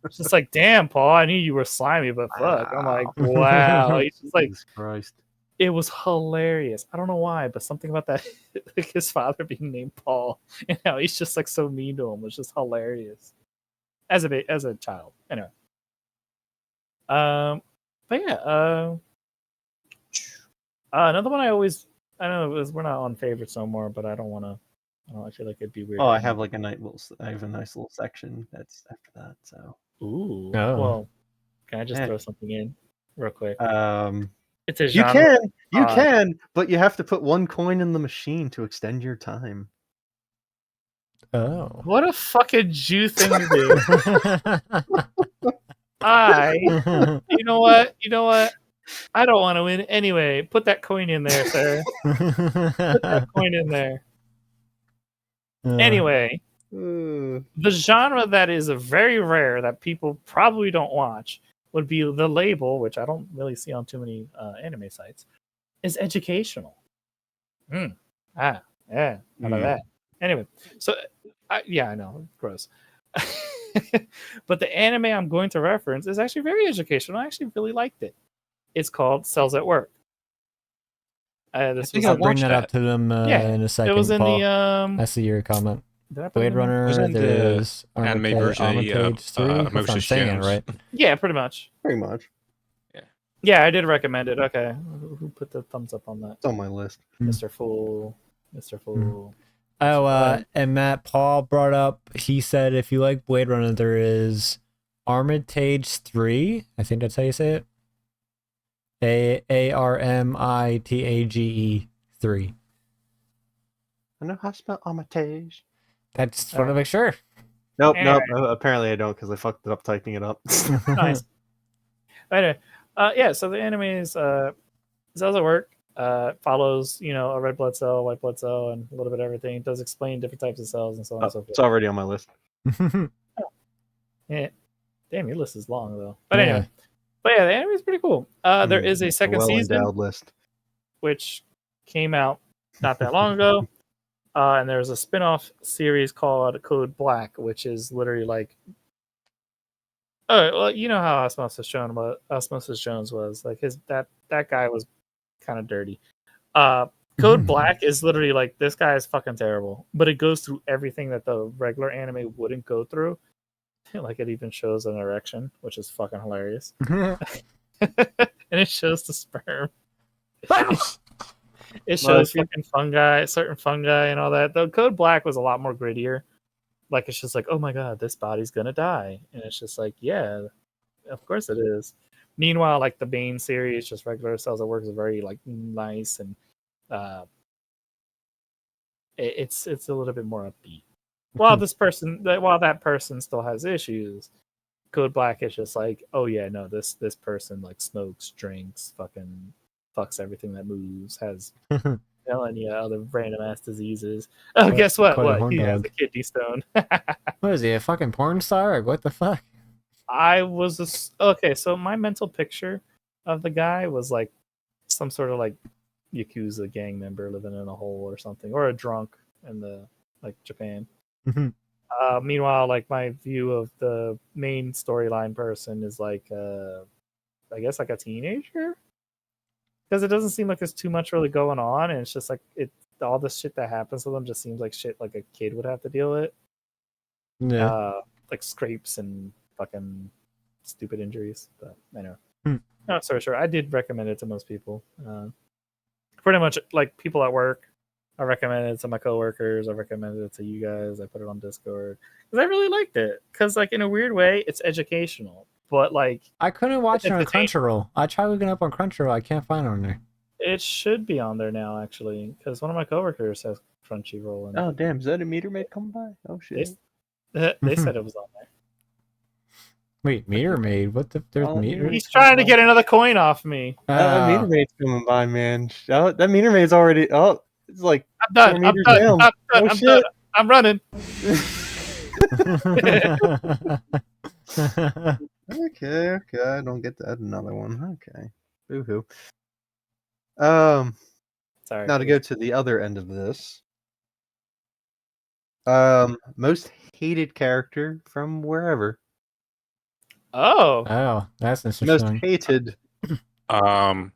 It's just like, "Damn, Paul. I knew you were slimy, but fuck." I'm like, "Wow." He's just like, Jesus Christ. it was hilarious. I don't know why, but something about that, like his father being named Paul, and how he's just like so mean to him was just hilarious. As a child, anyway. But yeah, another one I know we're not on favorites no more, but I don't want to. I feel like it'd be weird. Oh, I have like a nice little section that's after that. So. Ooh. Oh. Well, can I just Yeah. throw something in real quick? It's a You genre. can, but you have to put 1 coin in the machine to extend your time. Oh. What a fucking Jew thing to do. You know what? I don't want to win anyway. Put that coin in there, sir. Put that coin in there. Anyway, the genre that is very rare that people probably don't watch would be the label, which I don't really see on too many anime sites, is educational. Yeah, how about that? Anyway, so yeah, I know, gross. But the anime I'm going to reference is actually very educational. I actually really liked it. It's called Cells at Work. This was I'll bring watched that up that. to them in a second. it was in Paul. the I see your comment. did I put it Blade in there? Runner. Was in the There's anime version of Armitage 3. If I'm Moses saying it Jones. right. Yeah, pretty much. Pretty much. Yeah, I did recommend it. Okay, who put the thumbs up on that? It's on my list. Mr. Fool. Oh, and Matt Paul brought up. He said if you like Blade Runner, there is Armitage 3. I think that's how you say it. Armitage 3. I know how to spell Armitage. That's want to make sure. Nope. Anyway. Apparently I don't because I fucked it up typing it up. Nice. Anyway, yeah. So the anime is Cells at Work. Follows a red blood cell, white blood cell, and a little bit of everything. It does explain different types of cells and so on and so forth. It's already on my list. Yeah. Damn, your list is long though. But anyway, the anime is pretty cool. There is a second season, well-endowed list. which came out not that long ago. And there's a spin-off series called Code Black, which is literally like, oh, well, you know how Osmosis Jones was like that guy was kind of dirty. Code Black is literally like, this guy is fucking terrible, but it goes through everything that the regular anime wouldn't go through. Like it even shows an erection, which is fucking hilarious. And it shows the sperm. It shows fucking certain fungi and all that. The Code Black was a lot more grittier. Like it's just like, oh my god, this body's gonna die. And it's just like, yeah, of course it is. Meanwhile, like the main series, just regular Cells at Work, is very like nice and it's a little bit more upbeat. While that person still has issues, Code Black is just like, oh yeah, no, this person like smokes, drinks, fucking fucks everything that moves, has any other random ass diseases. Oh, guess what? quite a What? horn He has dog. a kidney stone. What is he, a fucking porn star? Or what the fuck? Okay, so my mental picture of the guy was like some sort of like Yakuza gang member living in a hole or something, or a drunk in the like Japan. Meanwhile, like my view of the main storyline person is like I guess like a teenager, because it doesn't seem like there's too much really going on, and it's just like all the shit that happens to them just seems like shit like a kid would have to deal with. Yeah. Like scrapes and fucking stupid injuries. But anyway, Hmm. no, sorry, sure. I did recommend it to most people. Pretty much like people at work. I recommended it to my coworkers. I recommended it to you guys. I put it on Discord because I really liked it. Because like in a weird way, it's educational, but like I couldn't watch it on entertaining. Crunchyroll. I tried looking up on Crunchyroll. I can't find it on there. It should be on there now, actually, because one of my coworkers has Crunchyroll, and Oh damn! Is that a meter maid coming by? Oh shit! they said it was on there. Wait, meter maid? What the? There's Oh, meter. He's trying to get another coin off me. That meter maid's coming by, man. Oh, that meter maid's already. Oh, it's like I'm done. 4 I'm meters done. down. I'm done. Oh, I'm shit. done. I'm running. Okay. I don't get to add another one. Okay. Boo-hoo. Sorry. Now to go to the other end of this. Most hated character from wherever. Oh. Oh, that's Most interesting. hated. The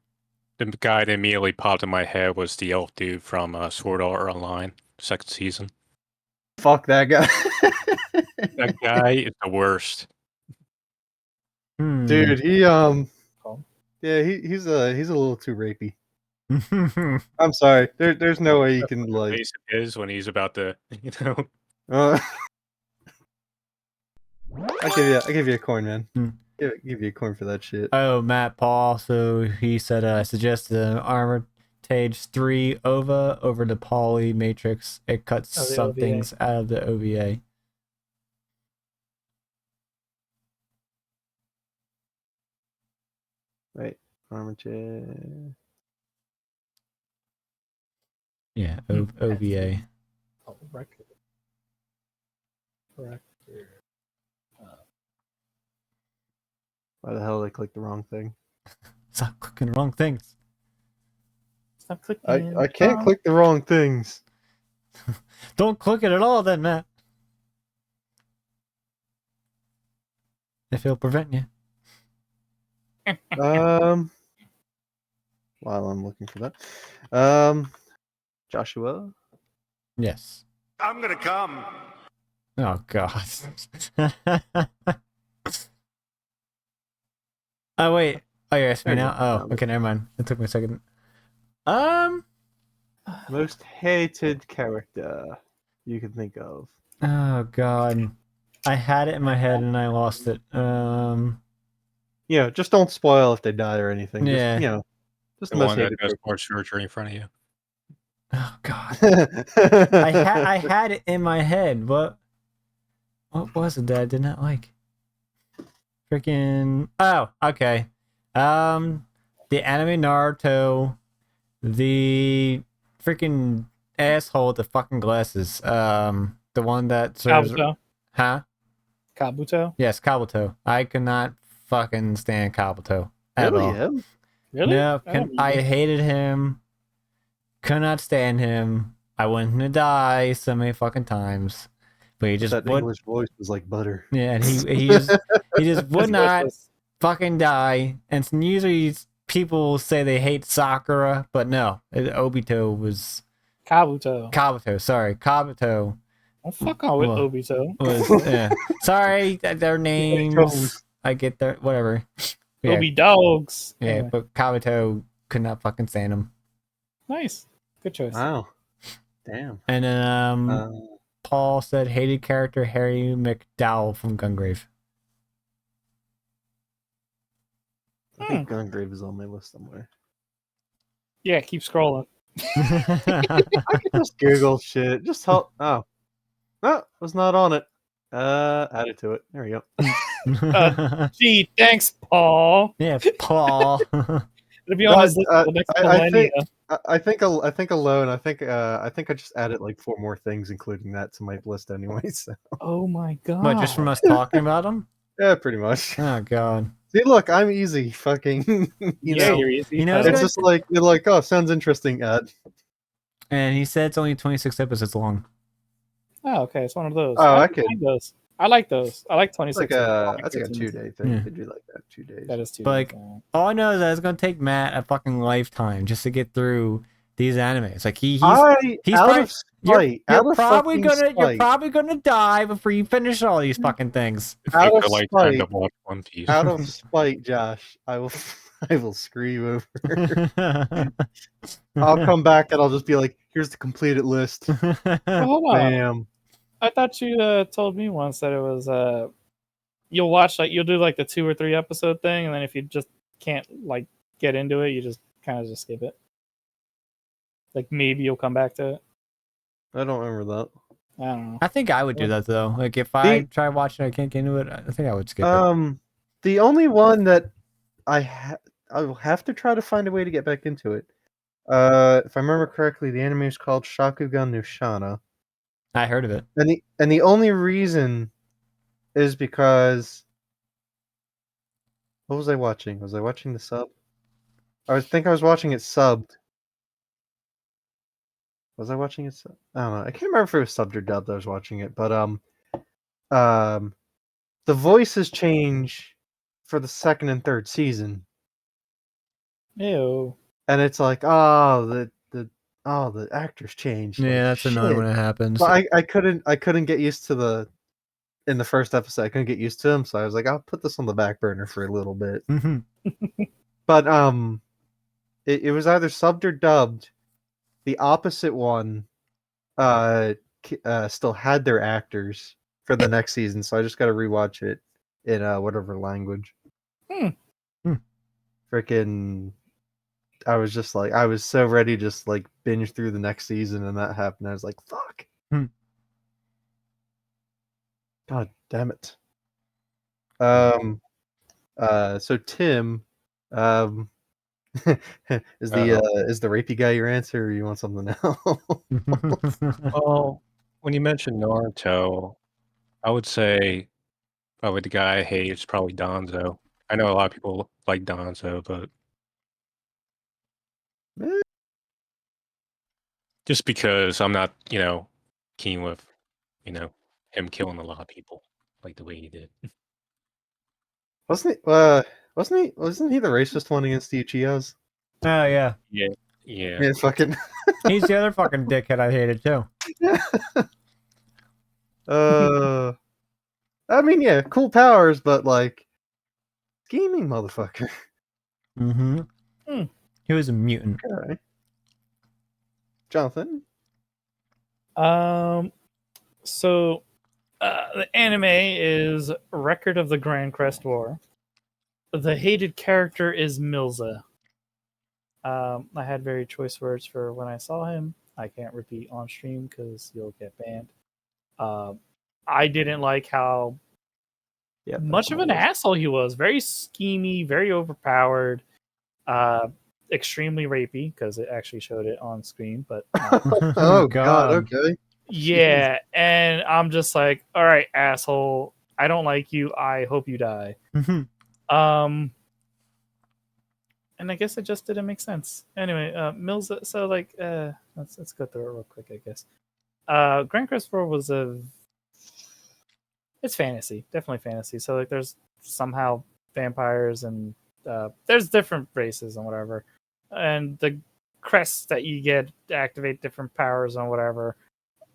guy that immediately popped in my head was the elf dude from Sword Art Online, second season. Fuck that guy. That guy is the worst. Dude, he Oh. yeah, he's a little too rapey. I'm sorry. There's no way you can The like face it is when he's about to, I give you a coin, man. Hmm. Give you a coin for that shit. Oh, Matt Paul. So he said, I suggest the Armor Tage 3 OVA over the Poly Matrix. It cuts Oh, the some OVA. things out of the OVA. Wait, armor chair. Yeah, Hmm. OVA. Oh, record. Record. Why the hell did I click the wrong thing? Stop clicking the wrong things. Stop clicking. I can't click the wrong things. Don't click it at all, then, Matt. If it'll prevent you. While I'm looking for that. Joshua. Yes. I'm gonna come. Oh, God. Oh, wait. Oh, you're asking me There you now? go. Oh, okay, never mind. It took me a second. Most hated character you can think of. Oh, God. I had it in my head and I lost it. Just don't spoil if they die or anything. Yeah. Just the the most one that hated does more surgery in front of you. Oh, God. character. I had it in my head. What was it that I did not like? Freaking. Oh, okay. The anime Naruto, the freaking asshole with the fucking glasses. The one that serves. Kabuto. Huh? Kabuto. Yes, Kabuto. I could not fucking stand Kabuto at Really? all. Him? Really? No, don't I know. hated him. Could not stand him. I wanted him to die so many fucking times, but he just That would. English voice was like butter. Yeah, and he just would His not voice was- fucking die. And usually people say they hate Sakura, but no, Obito was Kabuto. Kabuto. Sorry, Kabuto Don't fuck on with Well, Obito. was. Yeah. Sorry, their names. toes. I get their whatever. Yeah, Obi dogs. yeah, Anyway, but Kabuto could not fucking stand him. nice. Good choice. Wow. Damn. And then Paul said hated character Harry McDowell from Gungrave. I think Gungrave is on my list somewhere. Yeah, keep scrolling. I could just Google shit. Just help. Oh. No, was not on it. Add it to it. There we go. Gee, thanks, Paul. Yeah, Paul. It'll be on his list for the next millennia. I think alone. I think I just added like 4 more things, including that, to my list anyway. So Oh my god. What, just from us talking about him? yeah, pretty much. Oh god. See, look, I'm easy. Fucking, yeah, you're easy. you know, Uh, it's just like you're like, oh, sounds interesting. Add. And he said it's only 26 episodes long. oh, okay, it's one of those. Oh, I I like could- those. I like those. I like It's 26. like I like that's like a 13. 2-day thing. Yeah. You could do like that 2 days. That is 2 But, like, days. All I know is that it's gonna take Matt a fucking lifetime just to get through these animes. Like he's out probably- of spite, out you're of probably fucking gonna spite, you're probably gonna die before you finish all these fucking things. out Take of a lifetime to spite, watch One Piece. out of spite, Josh. I will scream over. I'll come back and I'll just be like, here's the completed list. Well, hold on. Bam. I thought you told me once that it was you'll watch you'll do like the 2 or 3 episode thing, and then if you just can't like get into it, you just kind of just skip it. Like maybe you'll come back to it. I don't remember that. I don't know. I think I would do that though. Like if I try watching, I can't get into it. I think I would skip it. The only one that I will have to try to find a way to get back into it. If I remember correctly, the anime is called Shakugan no Shana. I heard of it. And the only reason is because what was I watching? Was I watching the sub? I was watching it subbed. Was I watching it? I don't know. I can't remember if it was subbed or dubbed. I was watching it, but the voices change for the second and third season, Ew. and it's like, the actors changed. Yeah, Like, that's annoying shit. when it happens. But I couldn't get used to in the first episode. I couldn't get used to him, so I was like, I'll put this on the back burner for a little bit. Mhm. But it was either subbed or dubbed. The opposite one still had their actors for the next season, so I just got to rewatch it in whatever language. Freaking, I was just like, I was so ready to just like binge through the next season, and that happened. I was like, fuck. God damn it. So Tim, is the rapey guy your answer, or you want something else? Well, when you mentioned Naruto, I would say probably the guy I hate is probably Danzo. I know a lot of people like Danzo, but Eh. just because I'm not, keen with, him killing a lot of people like the way he did. Wasn't he the racist one against the Uchihas? Oh yeah, Yeah. Yeah, fucking. he's the other fucking dickhead I hated too. I mean, yeah, cool powers, but like, scheming motherfucker. Mm-hmm. He was a mutant. Okay. Jonathan. So the anime is Record of the Grand Crest War. The hated character is Milza. I had very choice words for when I saw him. I can't repeat on stream because you'll get banned. I didn't like how much of an asshole he was. Very schemy, very overpowered, extremely rapey because it actually showed it on screen. But Oh god, okay. yeah, and I'm just like, all right, asshole. I don't like you. I hope you die. And I guess it just didn't make sense. Anyway, Mills. So like, let's go through it real quick. I guess. Grand Crest 4 was it's fantasy, definitely fantasy. So like, there's somehow vampires and there's different races and whatever, and the crests that you get activate different powers and whatever.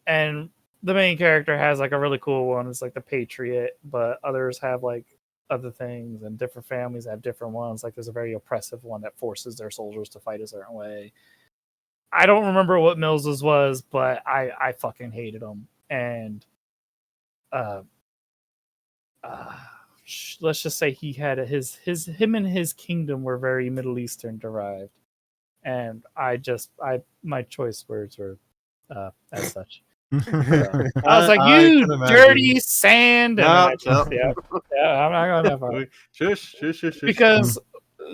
And the main character has like a really cool one. It's like the Patriot, but others have like other things, and different families have different ones. Like there's a very oppressive one that forces their soldiers to fight a certain way. I don't remember what Mills's was, but I fucking hated him. And let's just say he had him and his kingdom were very Middle Eastern derived, and my choice words were as such. I was like, "You dirty sand!" And I'm not going that far. Shush. Because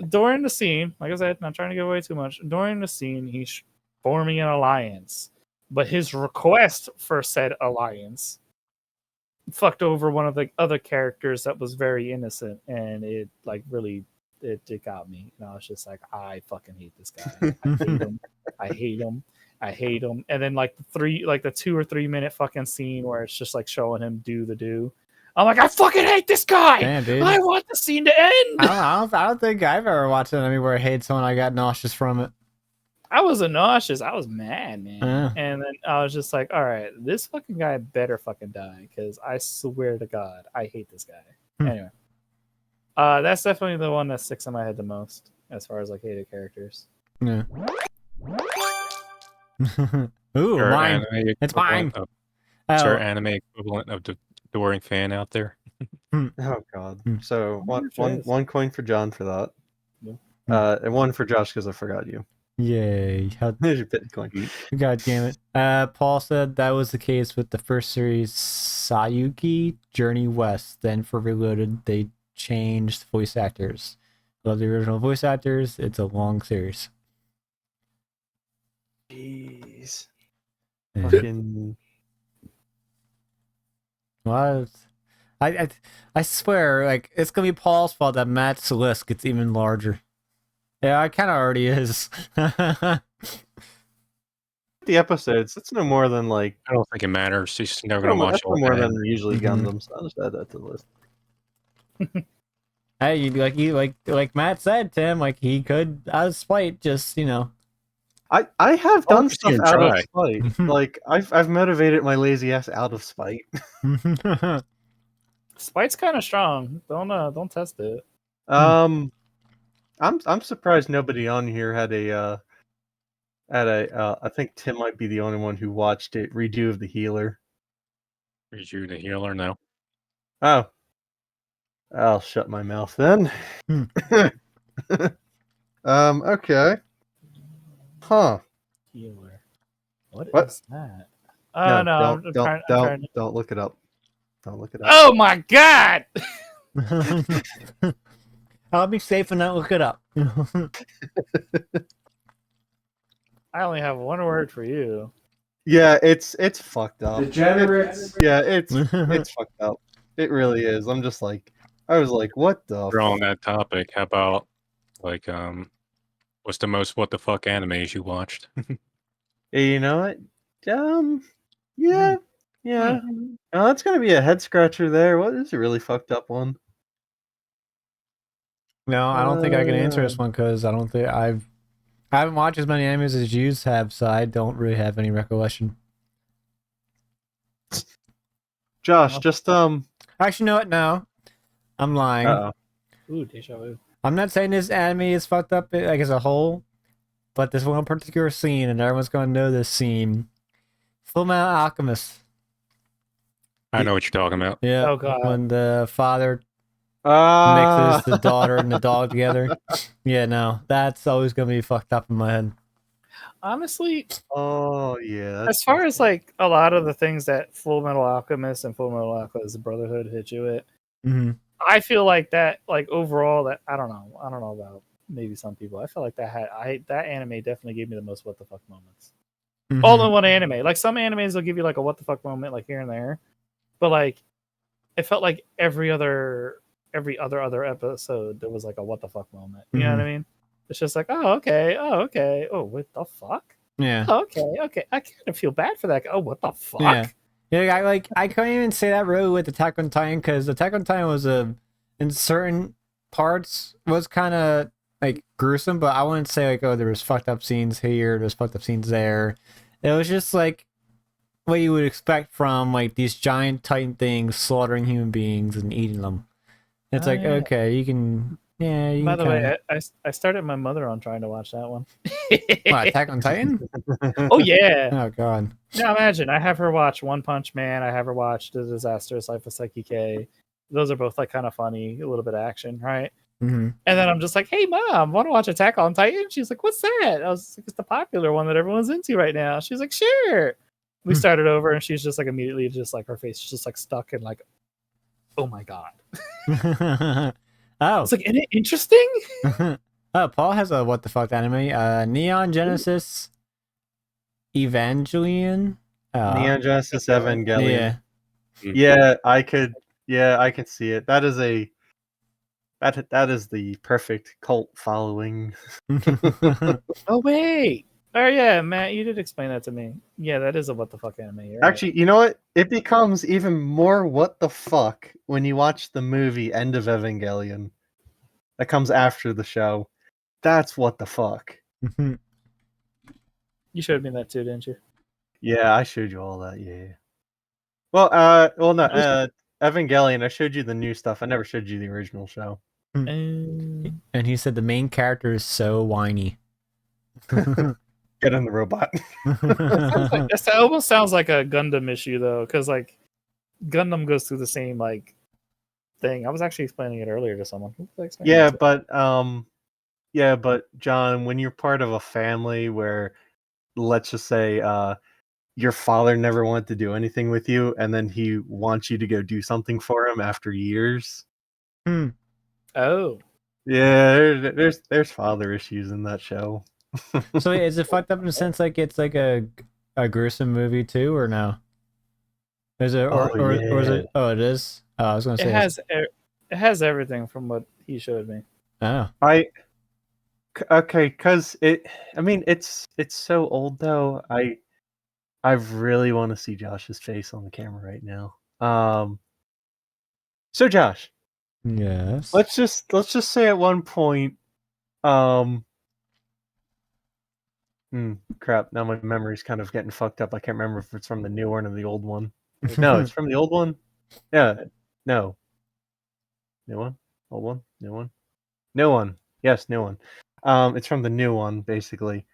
during the scene, like I said, not trying to give away too much. During the scene, he's forming an alliance, but his request for said alliance fucked over one of the other characters that was very innocent, and it like really it got me. And I was just like, I fucking hate this guy. I hate him. And then like the 2 or 3 minute fucking scene where it's just like showing him do the do. I'm like, I fucking hate this guy. Damn, dude. I want the scene to end. I don't think I've ever watched an anime where I hate someone. I got nauseous from it. I was nauseous. I was mad, man. Yeah. And then I was just like, all right, this fucking guy better fucking die, because I swear to God, I hate this guy. Anyway, that's definitely the one that sticks in my head the most as far as like hated characters. Yeah. Ooh, mine. It's mine. Is there anime equivalent of the Doring fan out there? Oh god. So one coin for John for that. Yeah. And one for Josh because I forgot you. Yay. There's your Bitcoin. God damn it. Paul said that was the case with the first series, Sayuki Journey West. Then for Reloaded, they changed voice actors. Love the original voice actors. It's a long series. Jeez. Yeah. Fucking. Well, I swear, like, it's gonna be Paul's fault that Matt's list gets even larger. Yeah, it kind of already is. The episodes, it's no more than like. I don't think it matters. She's never gonna watch That's no all more that. than usually Mhm. Gundam, so I'll just add that to the list. Hey, like Matt said, Tim, like he could, out of spite, just I have I'll done just stuff even out of try. spite. Like I've motivated my lazy ass out of spite. Spite's kind of strong. Don't test it. I'm surprised nobody on here had a I think Tim might be the only one who watched it redo of the healer. Is you the healer now? Oh. I'll shut my mouth then. Hmm. Okay. Huh. Healer. What What? is that? No, No, I'm trying. don't look it up. Don't look it up. Oh my god! I'll be safe and not look it up. I only have one word for you. Yeah, it's fucked up. Degenerates. It's fucked up. It really is. I'm just like, I was like, what the We're on fuck? that topic. How about like what's the most what the fuck animes you watched? Hey, you know what? Yeah. Oh, that's gonna be a head scratcher there. What is a really fucked up one? No, I don't think I can answer this one because I don't think I haven't watched as many animes as you have, so I don't really have any recollection. Josh, just Actually, you know what? No, I'm lying. uh-oh. Ooh, deja vu. I'm not saying this anime is fucked up like as a whole, but this one particular scene, and everyone's gonna know this scene. Fullmetal Alchemist. I know what you're talking about. Yeah. Oh, God. When the father Ah. mixes the daughter and the dog together. Yeah, no, that's always gonna be fucked up in my head. Honestly, Oh yeah. as far as like a lot of the things that Full Metal Alchemist and Full Metal Alchemist Brotherhood hit you with, Mm-hmm. I feel like that, like overall, that I don't know about maybe some people. I feel like that anime definitely gave me the most what the fuck moments. Mm-hmm. All in one anime. Like some animes will give you like a what the fuck moment, like here and there, but like it felt like every other episode there was like a what the fuck moment. You know what I mean? It's just like, oh okay, oh what the fuck? Yeah. Oh, okay. I kind of feel bad for that guy. Oh, what the fuck? Yeah. Yeah, I couldn't even say that really with Attack on Titan because Attack on Titan was in certain parts was kind of like gruesome, but I wouldn't say like, oh, there was fucked up scenes here, there's fucked up scenes there. It was just like what you would expect from like these giant Titan things slaughtering human beings and eating them. It's Oh, like, yeah. okay, you can, yeah. You By can the kinda... way, I started my mother on trying to watch that one. What, Attack on Titan? Oh yeah. Oh god. Now imagine I have her watch One Punch Man. I have her watch The Disastrous Life of Psyche K. Those are both like kind of funny, a little bit of action, right? Mm-hmm. And then I'm just like, hey mom, want to watch Attack on Titan? She's like, what's that? I was like, it's the popular one that everyone's into right now. She's like, sure. We started over and she's just like immediately just like her face is just like stuck and like, oh my god. Oh. I was like, isn't it interesting? Oh, Paul has a what the fuck anime. Neon Genesis Evangelion. Neon Genesis Evangelion. Yeah. Yeah, I can see it. That is the perfect cult following. Oh wait. Oh yeah, Matt, you did explain that to me. Yeah, that is a what the fuck anime. You're right. Actually, you know what? It becomes even more what the fuck when you watch the movie End of Evangelion. That comes after the show. That's what the fuck. You showed me that too, didn't you? Yeah, I showed you all that. Yeah. Well, no, Evangelion. I showed you the new stuff. I never showed you the original show. And he said the main character is so whiny. Get on the robot. That almost sounds like a Gundam issue though, because like Gundam goes through the same like thing. I was actually explaining it earlier to someone. Yeah, but Yeah, but John, when you're part of a family where, let's just say, your father never wanted to do anything with you, and then he wants you to go do something for him after years. Oh, Yeah, there's father issues in that show. So wait, is it fucked up in the sense like it's like a gruesome movie too, or no? Is it or is yeah. it? Oh, it is. Oh, I was gonna say it has everything from what he showed me. Oh, Okay, because I mean, it's so old though. I really want to see Josh's face on the camera right now. So Josh, yes. let's just say at one point, um, crap. Now my memory's kind of getting fucked up. I can't remember if it's from the new one or the old one. No, it's from the old one. Yeah, no, new one, old one, new one, new one. Yes, new one. It's from the new one, basically.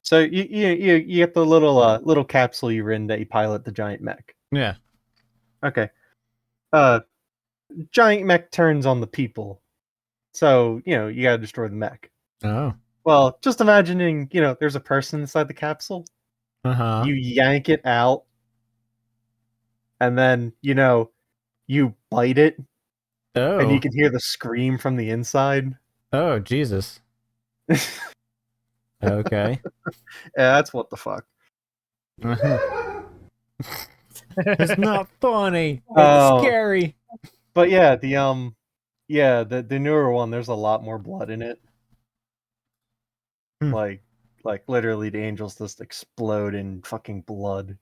So you get the little capsule you're in that you pilot the giant mech. Yeah. Okay. Giant mech turns on the people. So, you gotta destroy the mech. Oh. Well, just imagining, there's a person inside the capsule. Uh-huh. You yank it out, and then, you bite it, and you Oh. can hear the scream from the inside. Oh, Jesus. Okay. Yeah, that's what the fuck. It's not funny. It's Oh. scary. But yeah, the newer one, there's a lot more blood in it. Hmm. Like literally the angels just explode in fucking blood.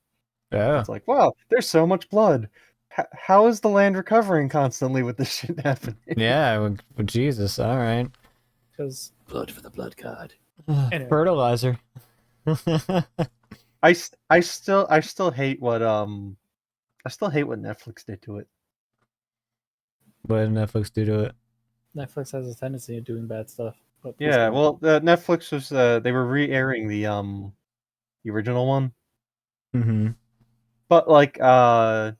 Oh. It's like, wow, there's so much blood. How is the land recovering constantly with this shit happening? Yeah, well, Jesus. All right. Because blood for the blood god. Anyway. Fertilizer. I still hate what Netflix did to it. What did Netflix do to it? Netflix has a tendency of doing bad stuff. But please Yeah, go on. well, Netflix was they were re-airing the original one, Mm-hmm. but like I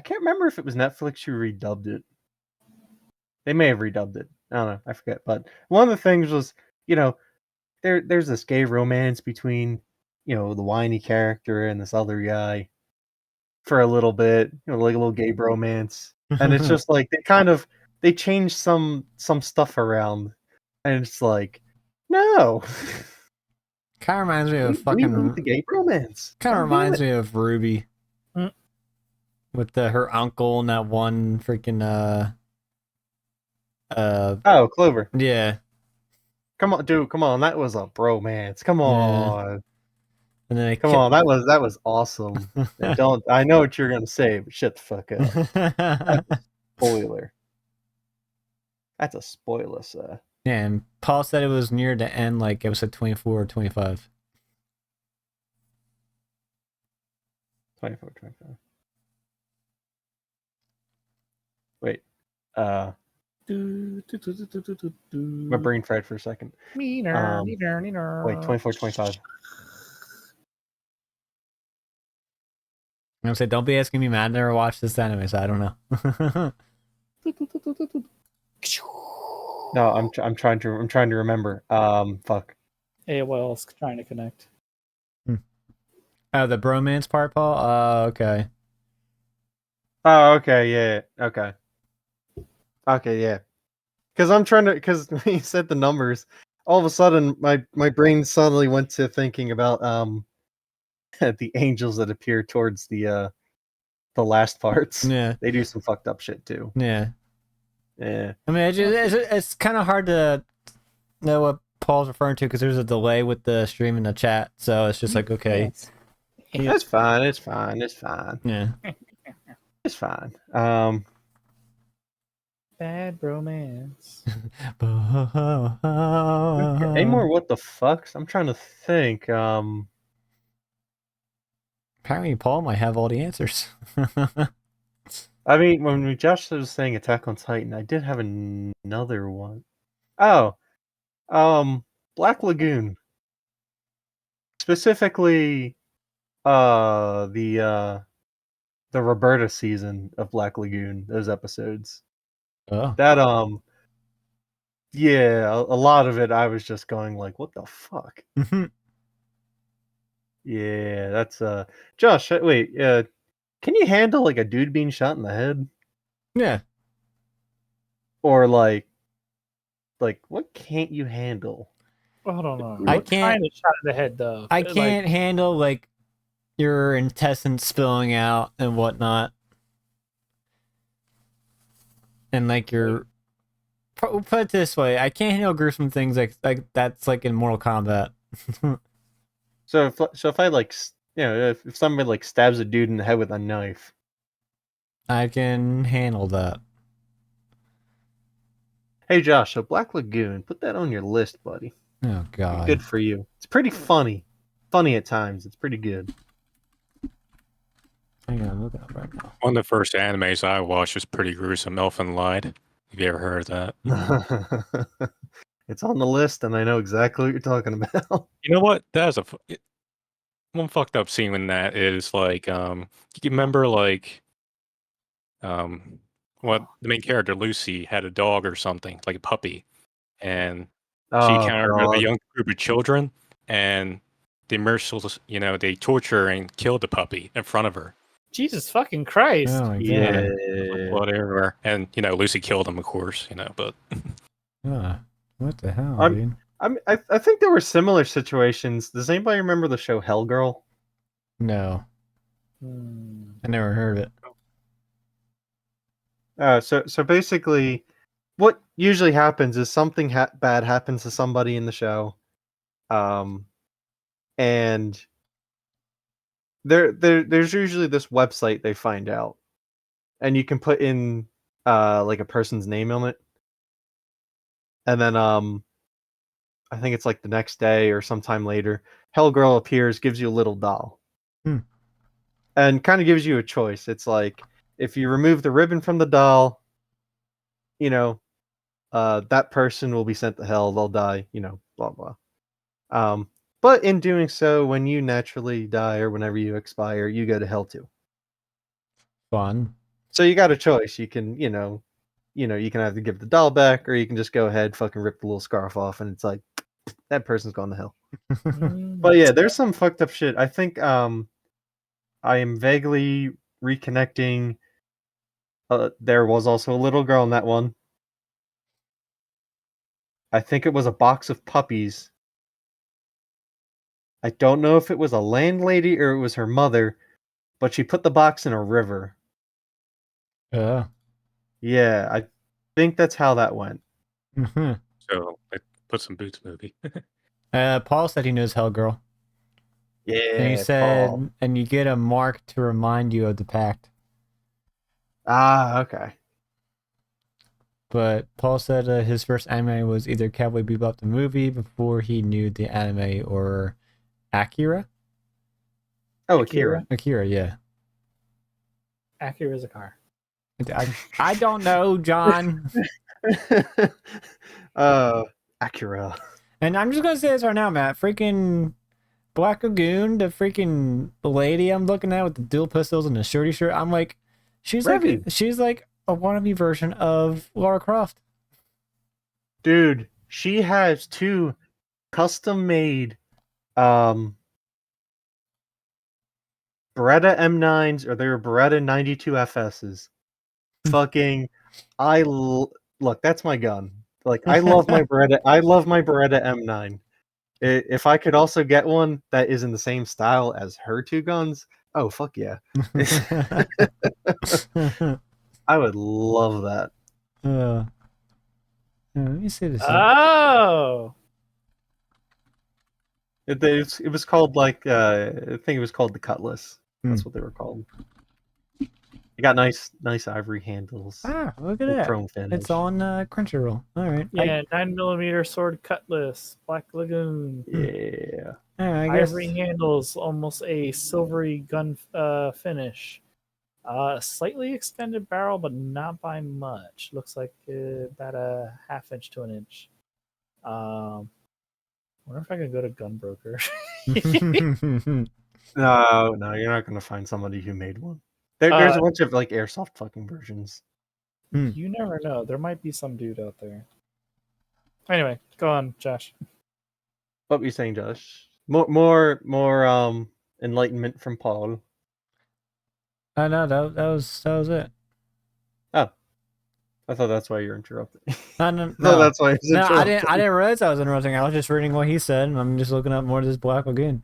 can't remember if it was Netflix who redubbed it. They may have redubbed it. I don't know. I forget. But one of the things was, there's this gay romance between, the whiny character and this other guy for a little bit, like a little gay bromance. And it's just like they changed some stuff around, and it's like, no. Kind of reminds me of We fucking. need the gay bromance. Kind of God damn reminds it. me of Ruby. Mm. With her uncle and that one freaking Oh, Clover. yeah. Come on, dude. Come on. That was a bromance. Come Yeah. on. And then Come on. That was awesome. Don't. I know what you're gonna say, but shut the fuck up. Spoiler. That's a spoiler, sir. Yeah, and Paul said it was near the end, like episode 24 or 25. 24, 25. Wait. My brain fried for a second. Wait, 24, 25. I'm gonna say, don't be asking me, man. I never watched this anime, so I don't know. No, I'm trying to remember. Fuck. AOL's trying to connect. Oh, the bromance part, Paul? Oh, okay. Oh, okay, yeah, okay. Okay, yeah. Because when you said the numbers, all of a sudden my brain suddenly went to thinking about the angels that appear towards the last parts. Yeah. They do some fucked up shit too. Yeah. Yeah. I mean, it's kind of hard to know what Paul's referring to because there's a delay with the stream and the chat. So it's just like, okay. That's fine. It's fine. It's fine. Yeah. It's fine. Bad bromance. Any more what the fucks? I'm trying to think. Apparently, Paul might have all the answers. I mean, when Josh was saying Attack on Titan, I did have another one. Oh, Black Lagoon. Specifically, the Roberta season of Black Lagoon. Those episodes. Oh. That Yeah, a lot of it I was just going like, what the fuck? Yeah, that's Josh, wait, can you handle like a dude being shot in the head? Yeah. Or like what can't you handle? Well, hold on. I What can't- kind of shot in the head though? I Like, can't handle like your intestines spilling out and whatnot. And like your put it this way, I can't handle gruesome things like that's like in Mortal Kombat. So if I like if somebody like stabs a dude in the head with a knife, I can handle that. hey Josh, so Black Lagoon, put that on your list, buddy. Oh god. Good for you. It's pretty funny at times. It's pretty good. Hang on, look up right now. One of the first animes I watched was pretty gruesome. Elfin Lied. Have you ever heard of that? It's on the list, and I know exactly what you're talking about. You know what? That's one fucked up scene in that is like, you remember like, what the main character Lucy had a dog or something, like a puppy, and she encountered a God. young group of children, and they merciless, they torture and killed the puppy in front of her. Jesus fucking Christ! Oh my god. Yeah. Blood everywhere, and Lucy killed him, of course, but What the hell, I'm- dude? I think there were similar situations. Does anybody remember the show Hellgirl? No, Hmm. I never heard of it. So basically, what usually happens is something bad happens to somebody in the show, and there's usually this website they find out, and you can put in like a person's name on it, and then I think it's like the next day or sometime later, Hellgirl appears, gives you a little doll, and kind of gives you a choice. It's like if you remove the ribbon from the doll, that person will be sent to hell. They'll die, blah blah. But in doing so, when you naturally die or whenever you expire, you go to hell too. Fun. So you got a choice. You can, you can either give the doll back or you can just go ahead, fucking rip the little scarf off, and it's like that person's gone to hell. But yeah, there's some fucked up shit. I think I am vaguely reconnecting. There was also a little girl in that one. I think it was a box of puppies. I don't know if it was a landlady or it was her mother, but she put the box in a river. Yeah. Yeah, I think that's how that went. so I put some Boots movie. Paul said he knows Hellgirl. Yeah, And he said, Paul. and you get a mark to remind you of the pact. Ah, okay. But Paul said his first anime was either Cowboy Bebop the movie before he knew the anime, or Akira. Oh, Akira. Akira, yeah. Acura is a car. I don't know, John. Akira. And I'm just gonna say this right now, Matt. Freaking Black Lagoon, the freaking lady I'm looking at with the dual pistols and the shorty shirt. I'm like, she's Reagan. like a wannabe version of Lara Croft. Dude, she has 2 custom-made Beretta M9s, or they're Beretta 92 FSs. Fucking look, that's my gun. Like, I love my Beretta M9. If I could also get one that is in the same style as her 2 guns, oh fuck yeah. I would love that. Let me see this. Oh, It was called like I think it was called the Cutlass. That's what they were called. It got nice ivory handles. Look at with that. chrome finish. It's on Crunchyroll. All right. yeah, 9mm sword cutlass, Black Lagoon, Yeah. I guess. ivory handles, almost a silvery gun finish. Slightly extended barrel, but not by much. Looks like about a 1/2 inch to 1 inch. Wonder if I could go to Gunbroker. No, you're not gonna find somebody who made one. There's a bunch of like airsoft fucking versions. You never know. There might be some dude out there. Anyway, go on, Josh. What were you saying, Josh? More enlightenment from Paul. I know that was it. Oh, I thought that's why you're interrupting. No, no, No, that's why he's no, I interrupting. didn't realize I was interrupting. I was just reading what he said, and I'm just looking up more of this Black Lagoon.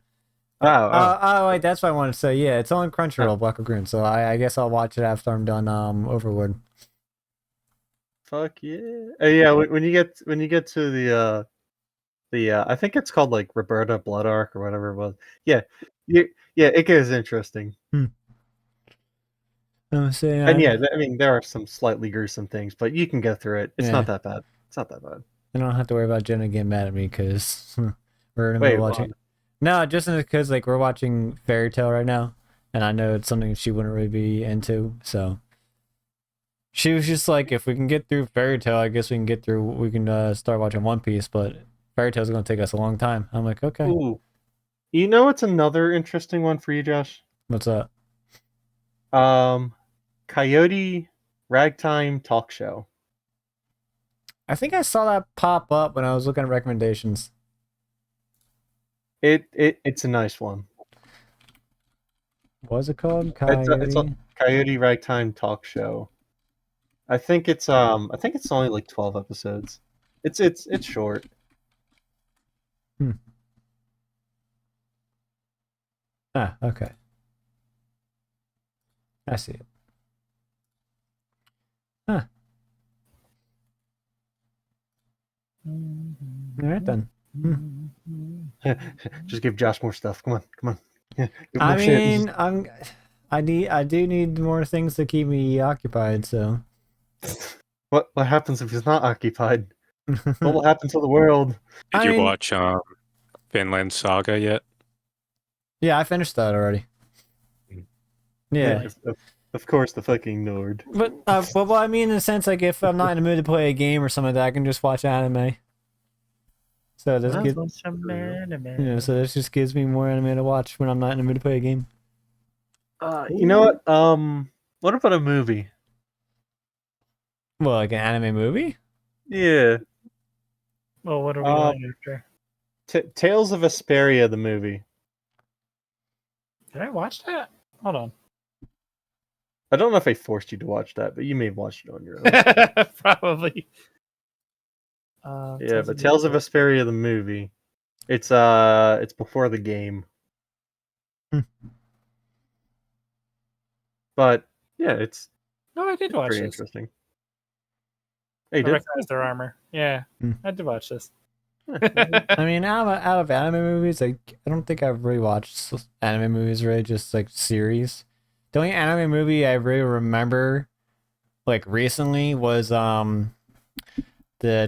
Oh. Wait, that's what I wanted to say. Yeah, it's on Crunchyroll, Black Lagoon. So I guess I'll watch it after I'm done Overlord. Fuck yeah! Yeah, when you get to the I think it's called like Roberta Blood Arc or whatever it was. Yeah, yeah, it gets interesting. I'm saying, And yeah, I mean there are some slightly gruesome things, but you can get through it. It's Yeah. not that bad. It's not that bad. I don't have to worry about Jenna getting mad at me because we're in the Wait, middle of watching. No, just because like we're watching Fairy Tale right now, and I know it's something she wouldn't really be into. So she was just like, if we can get through Fairy Tale, I guess we can get through. We can start watching One Piece, but Fairy Tale's gonna take us a long time. I'm like, okay, Ooh, you know what's another interesting one for you, Josh? what's up? Coyote Ragtime Talk Show. I think I saw that pop up when I was looking at recommendations. It's a nice one. What was it called? It's a Coyote Ragtime Talk Show. I think it's only like 12 episodes. It's short. Ah, okay. I see it. Huh. All right then. Just give Josh more stuff. Come on. Give him I more shit. mean, I do need more things to keep me occupied. So. What happens if he's not occupied? What will happen to the world? Did I you mean- watch Finland Saga yet? Yeah, I finished that already. Yeah. Of course, the fucking Nord. But well, I mean, in a sense, like if I'm not in the mood to play a game or something like that, I can just watch anime. So this so this just gives me more anime to watch when I'm not in the mood to play a game. You know what? What about a movie? Well, like an anime movie. Yeah, Well, what are we going after? Tales of Vesperia, the movie. Did I watch that? Hold on. I don't know if I forced you to watch that, but you may have watched it on your own. Probably. Yeah, but Tales of Vesperia, the movie. It's before the game. But yeah, it's No, I did watch pretty this. interesting. Hey, I you did? recognize their armor. Yeah, I did watch this. I mean, out of anime movies, like I don't think I've really watched anime movies, really, just like series. The only anime movie I really remember, like recently, was the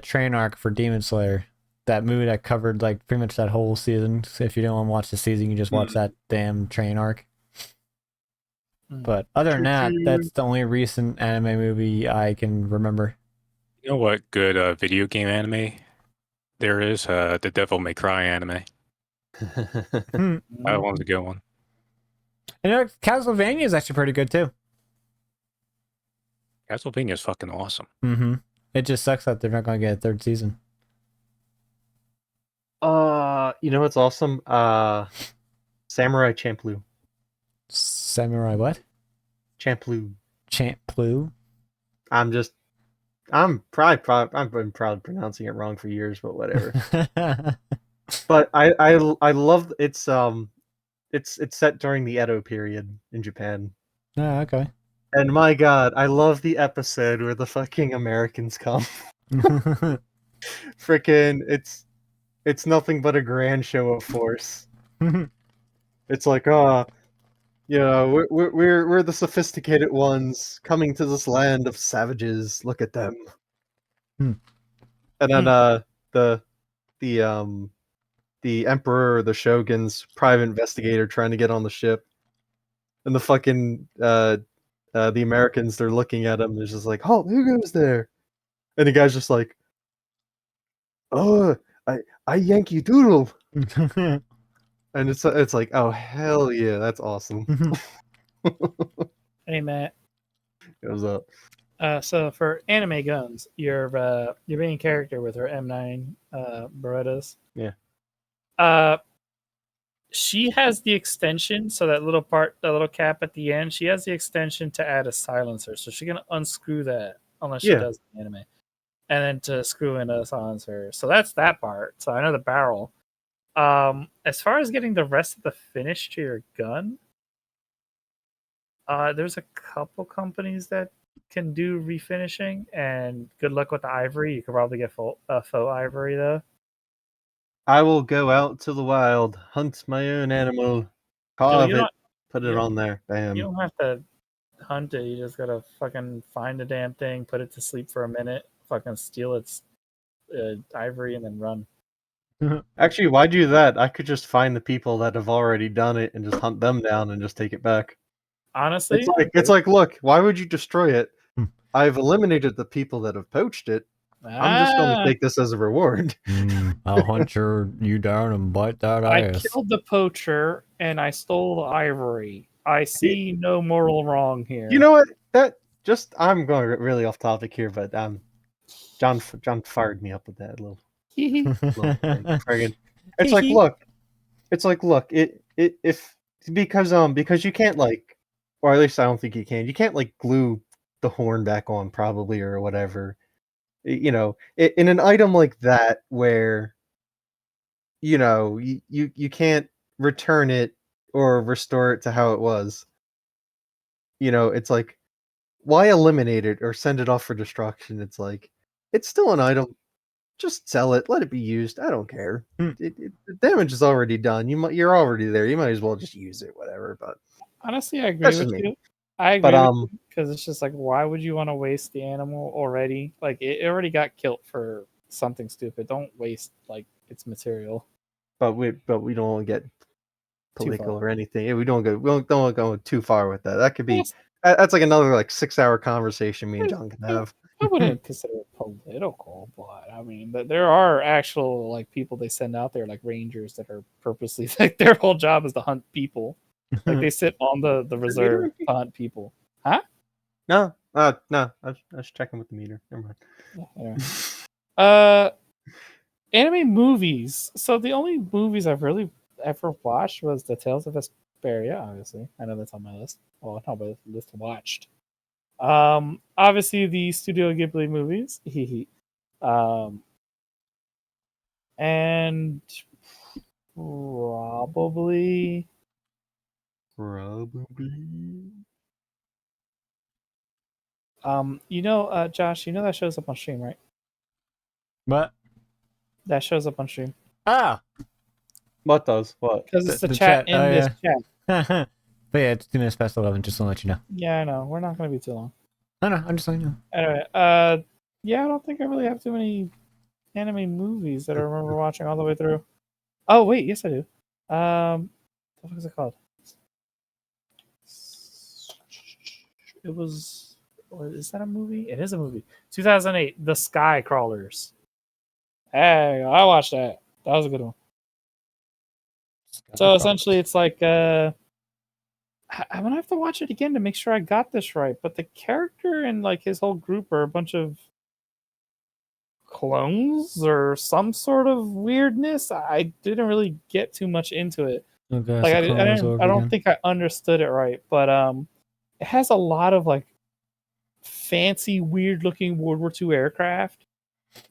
train arc for Demon Slayer. That movie that covered like pretty much that whole season. So if you don't want to watch the season, you just watch that damn train arc. But other than that, that's the only recent anime movie I can remember. You know what good video game anime there is? The Devil May Cry anime. That one's a good one. And Castlevania is actually pretty good too. Castlevania is fucking awesome. Mm-hmm. It just sucks that they're not going to get a third season. You know what's awesome? Samurai Champloo. Samurai what? Champloo. Champloo? I'm I've been proud pronouncing it wrong for years, but whatever. But I love it's set during the Edo period in Japan. Oh, okay. And my god, I love the episode where the fucking Americans come. Frickin' it's nothing but a grand show of force. It's like, you know, we're the sophisticated ones coming to this land of savages. Look at them. Hmm. And then the emperor or the shogun's private investigator trying to get on the ship, and the fucking the Americans, they're looking at him. They're just like, "Oh, who goes there?" And the guy's just like, "Oh, I Yankee Doodle." And it's like, oh hell yeah, that's awesome. Hey Matt. It was up. So for anime guns, your main character with her M9 Berettas. Yeah. She has the extension, so that little part, that little cap at the end, she has the extension to add a silencer. So she can unscrew that unless she Yeah. does the anime, and then to screw in a silencer. So that's that part. So I know the barrel. As far as getting the rest of the finish to your gun, there's a couple companies that can do refinishing, and good luck with the ivory. You could probably get faux ivory though. I will go out to the wild, hunt my own animal, No, carve you it, don't. put You it don't, on there. you Bam. don't have to hunt it. You just gotta fucking find the damn thing, put it to sleep for a minute, fucking steal its ivory, and then run. Actually, why do that? I could just find the people that have already done it and just hunt them down and just take it back. Honestly, It's like, look, why would you destroy it? Hmm. I've eliminated the people that have poached it. I'm just going to take this as a reward. I'll hunt you down and bite that I ass. killed the poacher and I stole the ivory. I see no moral wrong here. You know what? I'm going really off topic here, but John fired me up with that little thing. Friggin'. It's like, look, if because you can't like, or at least I don't think you can. You can't like glue the horn back on, probably, or whatever. You know, in an item like that where you can't return it or restore it to how it was. It's like, why eliminate it or send it off for destruction? It's like, it's still an item. Just sell it. Let it be used. I don't care. The damage is already done. You're already there. You might as well just use it. Whatever. But honestly, I agree that's with just me. you. I agree But because it's just like, why would you want to waste the animal already? Like it already got killed for something stupid. Don't waste like its material. but we don't want to get political far. or anything. Yeah, we don't want to go too far with that. That could be Yes. that's like another like 6-hour conversation me and John can have. I wouldn't consider it political, but I mean, there are actual like people they send out there, like rangers, that are purposely like their whole job is to hunt people. Like they sit on the reserve to hunt people. No, no. I was checking with the meter. Never mind. Yeah, anyway. Anime movies. So the only movies I've really ever watched was the Tales of Vesperia. Obviously, I know that's on my list. Well, not my list watched. Obviously the Studio Ghibli movies. And probably Josh, that shows up on stream, right? What? That shows up on stream. Ah! What does? What? Because it's the The chat chat, in oh, this yeah. chat. But yeah, it's 2 minutes past 11, just to let you know. Yeah, I know. We're not going to be too long. No, I'm just letting you know. Anyway, yeah, I don't think I really have too many anime movies that I remember watching all the way through. Oh, wait, yes, I do. What was it called? It was. Is that a movie? It is a movie. 2008, The Sky Crawlers. Hey, I watched that. That was a good one. So essentially, it's like I'm gonna have to watch it again to make sure I got this right. But the character and like his whole group are a bunch of clones or some sort of weirdness. I didn't really get too much into it. Okay, Like so I don't think I understood it right. But it has a lot of like fancy, weird looking World War II aircraft,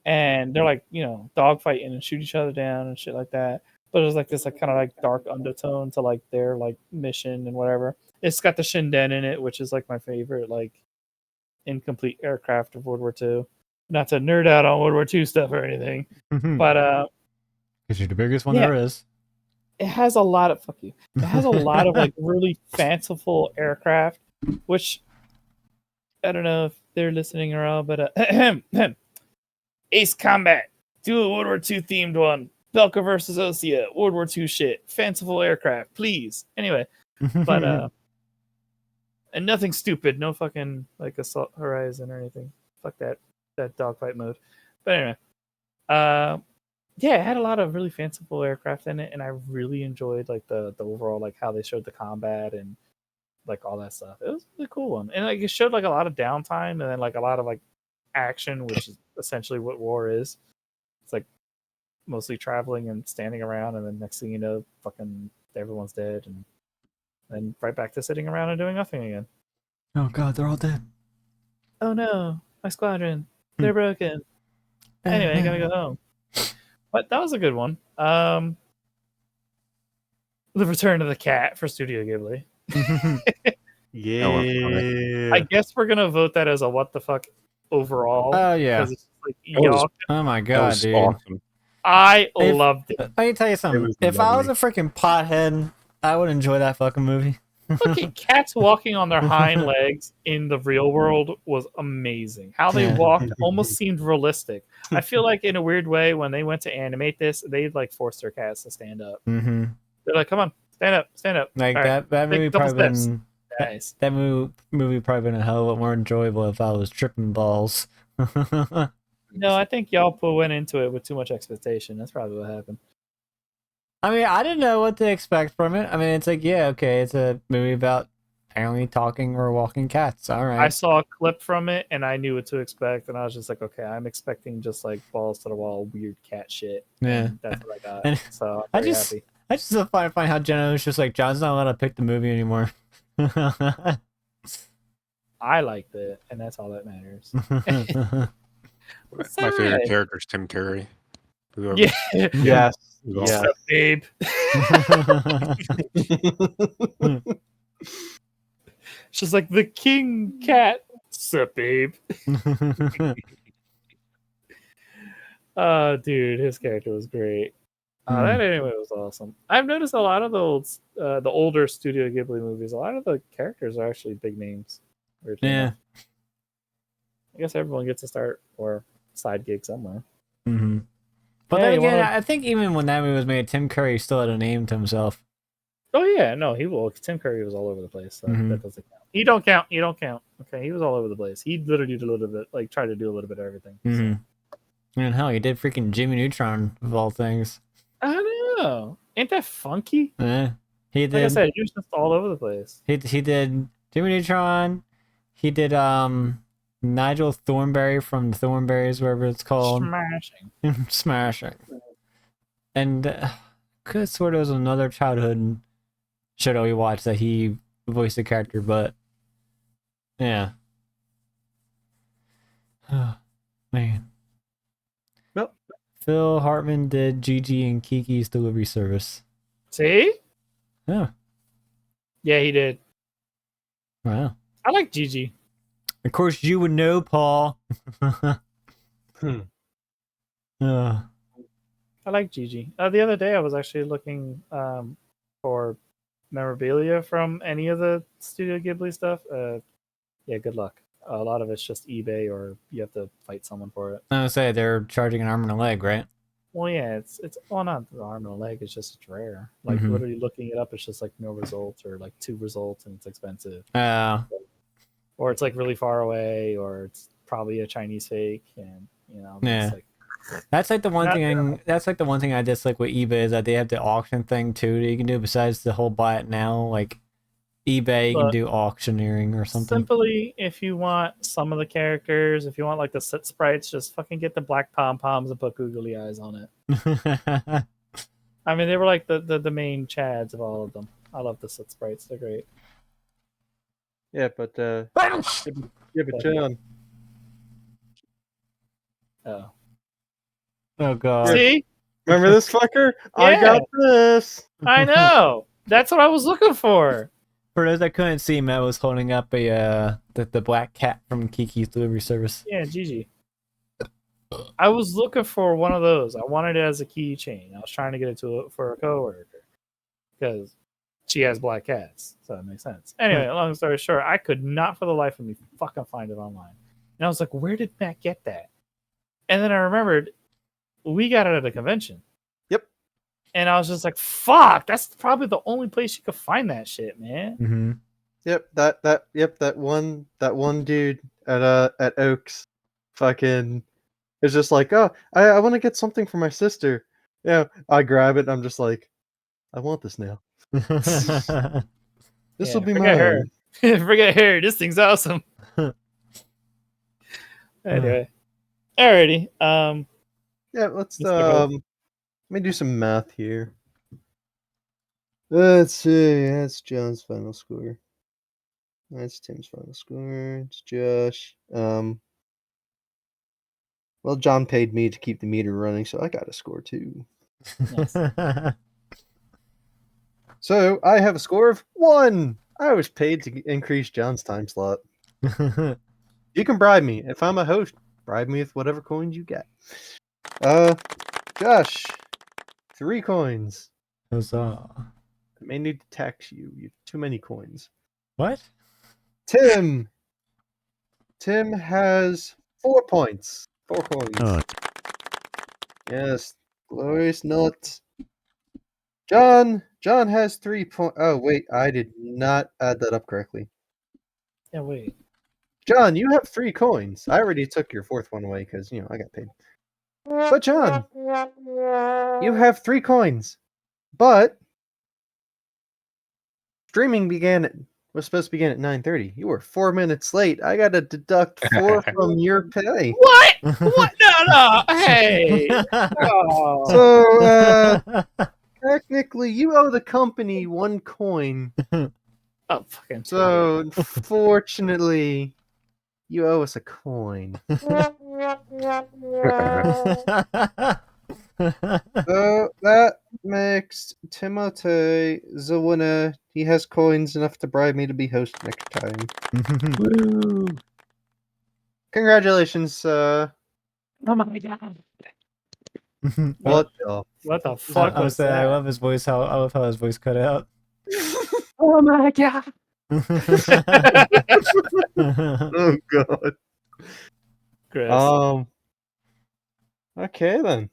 and they're like dogfighting and shoot each other down and shit like that. But there's like this like kind of like dark undertone to like their like mission and whatever. It's got the Shinden in it, which is like my favorite like incomplete aircraft of World War II. Not to nerd out on World War II stuff or anything, but because you're the biggest one yeah. there is. It has a lot of It has a lot of like really fanciful aircraft, which I don't know if they're listening around, but Ace Combat, do a World War II themed one. Belka versus Osea, World War II shit, fanciful aircraft, please. Anyway, but and nothing stupid, no fucking like Assault Horizon or anything. Fuck that dogfight mode. But anyway, yeah, it had a lot of really fanciful aircraft in it, and I really enjoyed like the overall like how they showed the combat and like all that stuff. It was a really cool one, and like it showed like a lot of downtime and then like a lot of like action, which is essentially what war is. It's like mostly traveling and standing around, and then next thing you know, fucking everyone's dead, and then right back to sitting around and doing nothing again. Oh god, they're all dead. Oh no, my squadron, they're broken. Anyway, I gotta go home. But that was a good one. The Return of the Cat for Studio Ghibli. Yeah. I guess we're gonna vote that as a what the fuck overall. Oh yeah. 'cause it's like, That was- y'all, Oh my That god, was dude. awesome. I If- loved it. Let me tell you something. was If I was a lovely. freaking pothead, I would enjoy that fucking movie. Fucking cats walking on their hind legs in the real world was amazing. How they Yeah. walked almost seemed realistic. I feel like in a weird way, when they went to animate this, they like forced their cats to stand up. Mm-hmm. They're like, "Come on, stand up, stand up." Like All right, that take a movie couple probably steps. been Nice. that movie probably been a hell of a lot more enjoyable if I was tripping balls. No, I think y'all went into it with too much expectation. That's probably what happened. I mean, I didn't know what to expect from it. I mean, it's like, yeah, okay, it's a movie about apparently talking or walking cats. All right. I saw a clip from it and I knew what to expect, and I was just like, okay, I'm expecting just like balls to the wall, weird cat shit. Yeah. And that's what I got. And So I I'm very just- happy. I just find how Jenna was just like, John's not allowed to pick the movie anymore. I liked it, and that's all that matters. My favorite alright. character is Tim Curry. Whoever- Yeah, Yes. who's Yeah. awesome. babe. She's like the king cat. Sup, babe. Dude, his character was great. That anyway was awesome. I've noticed a lot of the older Studio Ghibli movies. A lot of the characters are actually big names. weirdly Yeah. enough. I guess everyone gets to start or side gig somewhere. hmm But Yeah, then you again, wanna- I think even when that movie was made, Tim Curry still had a name to himself. Oh yeah, no, he will. Tim Curry was all over the place. So Mhm. that doesn't count. He don't count. You don't count. Okay, he was all over the place. He literally did a little bit, like tried to do a little bit of everything. So. Mm-hmm. And hell, he did freaking Jimmy Neutron of all things. I don't know. Ain't that funky? Yeah. He Like I did. said, he was just all over the place. He did Jimmy Neutron. He did Nigel Thornberry from the Thornberries, whatever it's called. Smashing. Smashing. And could sort of was another childhood show that we watched that he voiced the character, but yeah. Oh, man. Well- Phil Hartman did Gigi and Kiki's Delivery Service. See? Yeah. Yeah, he did. Wow. I like Gigi. Of course, you would know, Paul. Hmm. Uh, I like Gigi. The other day, I was actually looking for memorabilia from any of the Studio Ghibli stuff. Yeah, good luck. A lot of it's just eBay, or you have to fight someone for it. I would say they're charging an arm and a leg, right? Well, yeah, it's well, not the arm and a leg. It's just rare. Like Mhm. literally looking it up, it's just like no results, or like 2 results, and it's expensive, or it's like really far away, or it's probably a Chinese fake, and you know, Yeah. it's like, That's like the one Not thing. That's like the one thing I dislike with eBay is that they have the auction thing too that you can do besides the whole buy it now. Like eBay, you can But do auctioneering or something. simply, if you want some of the characters, if you want like the sit sprites, just fucking get the black pom poms and put googly eyes on it. I mean, they were like the main chads of all of them. I love the sit sprites; they're great. Yeah, but John. Oh, Oh god. see, Remember this fucker? I Yeah. got this. I know. That's what I was looking for. For those that couldn't see, Matt was holding up a the black cat from Kiki's Delivery Service. Yeah, Gigi. I was looking for one of those. I wanted it as a keychain. I was trying to get it for a coworker because she has black cats, so that makes sense. Anyway, long story short, I could not for the life of me fucking find it online, and I was like, "Where did Matt get that?" And then I remembered we got it at a convention. Yep. And I was just like, "Fuck!" That's probably the only place you could find that shit, man. Mm-hmm. Yep, that one dude at Oaks fucking is just like, oh, I want to get something for my sister. Yeah, I grab it and I'm just like, I want this now. This will Yeah, be forget mine. her. Forget her. This thing's awesome. Anyway, alrighty. Yeah, let's Mr. Hope. let me do some math here. Let's see. That's John's final score. That's Tim's final score. It's Josh. Well, John paid me to keep the meter running, so I got a score too. So I have a score of 1. I was paid to increase John's time slot. You can bribe me. If I'm a host, bribe me with whatever coins you get. Josh, 3 coins. Huzzah. I may need to tax you. You have too many coins. What? Tim has 4 points. 4 coins. Oh. Yes, glorious nuts. John has 3 points. Oh wait, I did not add that up correctly. Yeah, wait. John, you have 3 coins. I already took your 4th one away because I got paid. But John, you have 3 coins. But streaming was supposed to begin at 9:30. You were 4 minutes late. I got to deduct 4 from your pay. What? What? No. Hey. Oh. So technically, you owe the company 1 coin. Oh, fucking. So unfortunately, you owe us a coin. So that makes Timotei the winner. He has coins enough to bribe me to be host next time. Woo. Congratulations. Oh my god. What the? What the fuck I was saying, I that? love his voice. I love how his voice cut out. Oh my god. Oh god. Chris. Okay then.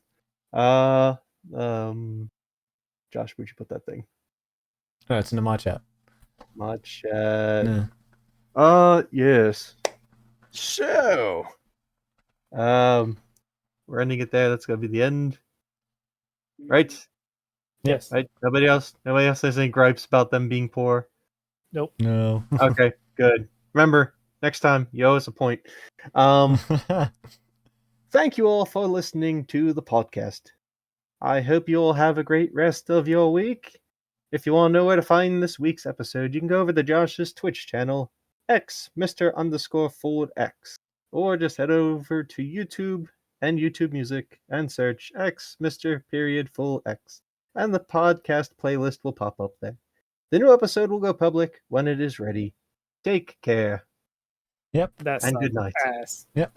Josh, where'd you put that thing? Oh, it's in the mod chat. Mod chat. Yeah. Yes. So, we're ending it there. That's gonna be the end, right? Yes. Right. Nobody else has any gripes about them being poor. No. Okay, good. Remember, next time you owe us a point. Thank you all for listening to the podcast. I hope you all have a great rest of your week. If you want to know where to find this week's episode, you can go over to Josh's Twitch channel, X_Forward_X, or just head over to YouTube and YouTube Music and search X_X, and the podcast playlist will pop up there. The new episode will go public when it is ready. Take care. That's And good night. Ass. Yep.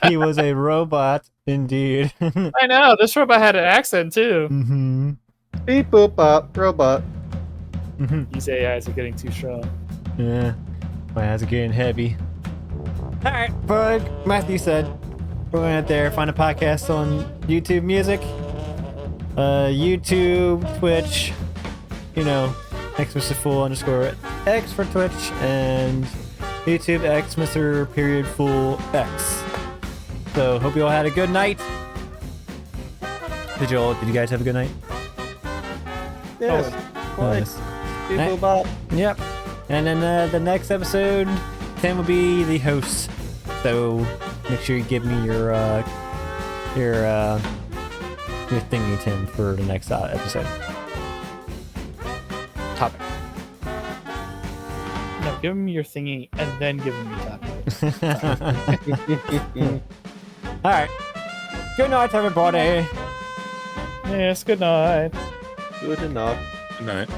he was a robot indeed. I know. This robot had an accent too. Mm-hmm. Beep boop bop, robot. These AIs are getting too strong. Yeah. My eyes are getting heavy. Alright, but like Matthew said, go out there, find a podcast on YouTube Music, YouTube, Twitch, X_Full_X for Twitch, and YouTube X_Full_X. So hope you all had a good night. Did you guys have a good night? Yes. Nice. Beep boop bop. Yep. And then the next episode, Tim will be the host. So make sure you give me your thingy, Tim, for the next episode. Topic. No, give him your thingy and then give him your topic. All right. Good night, everybody. Yes, good night. Good enough. Good night.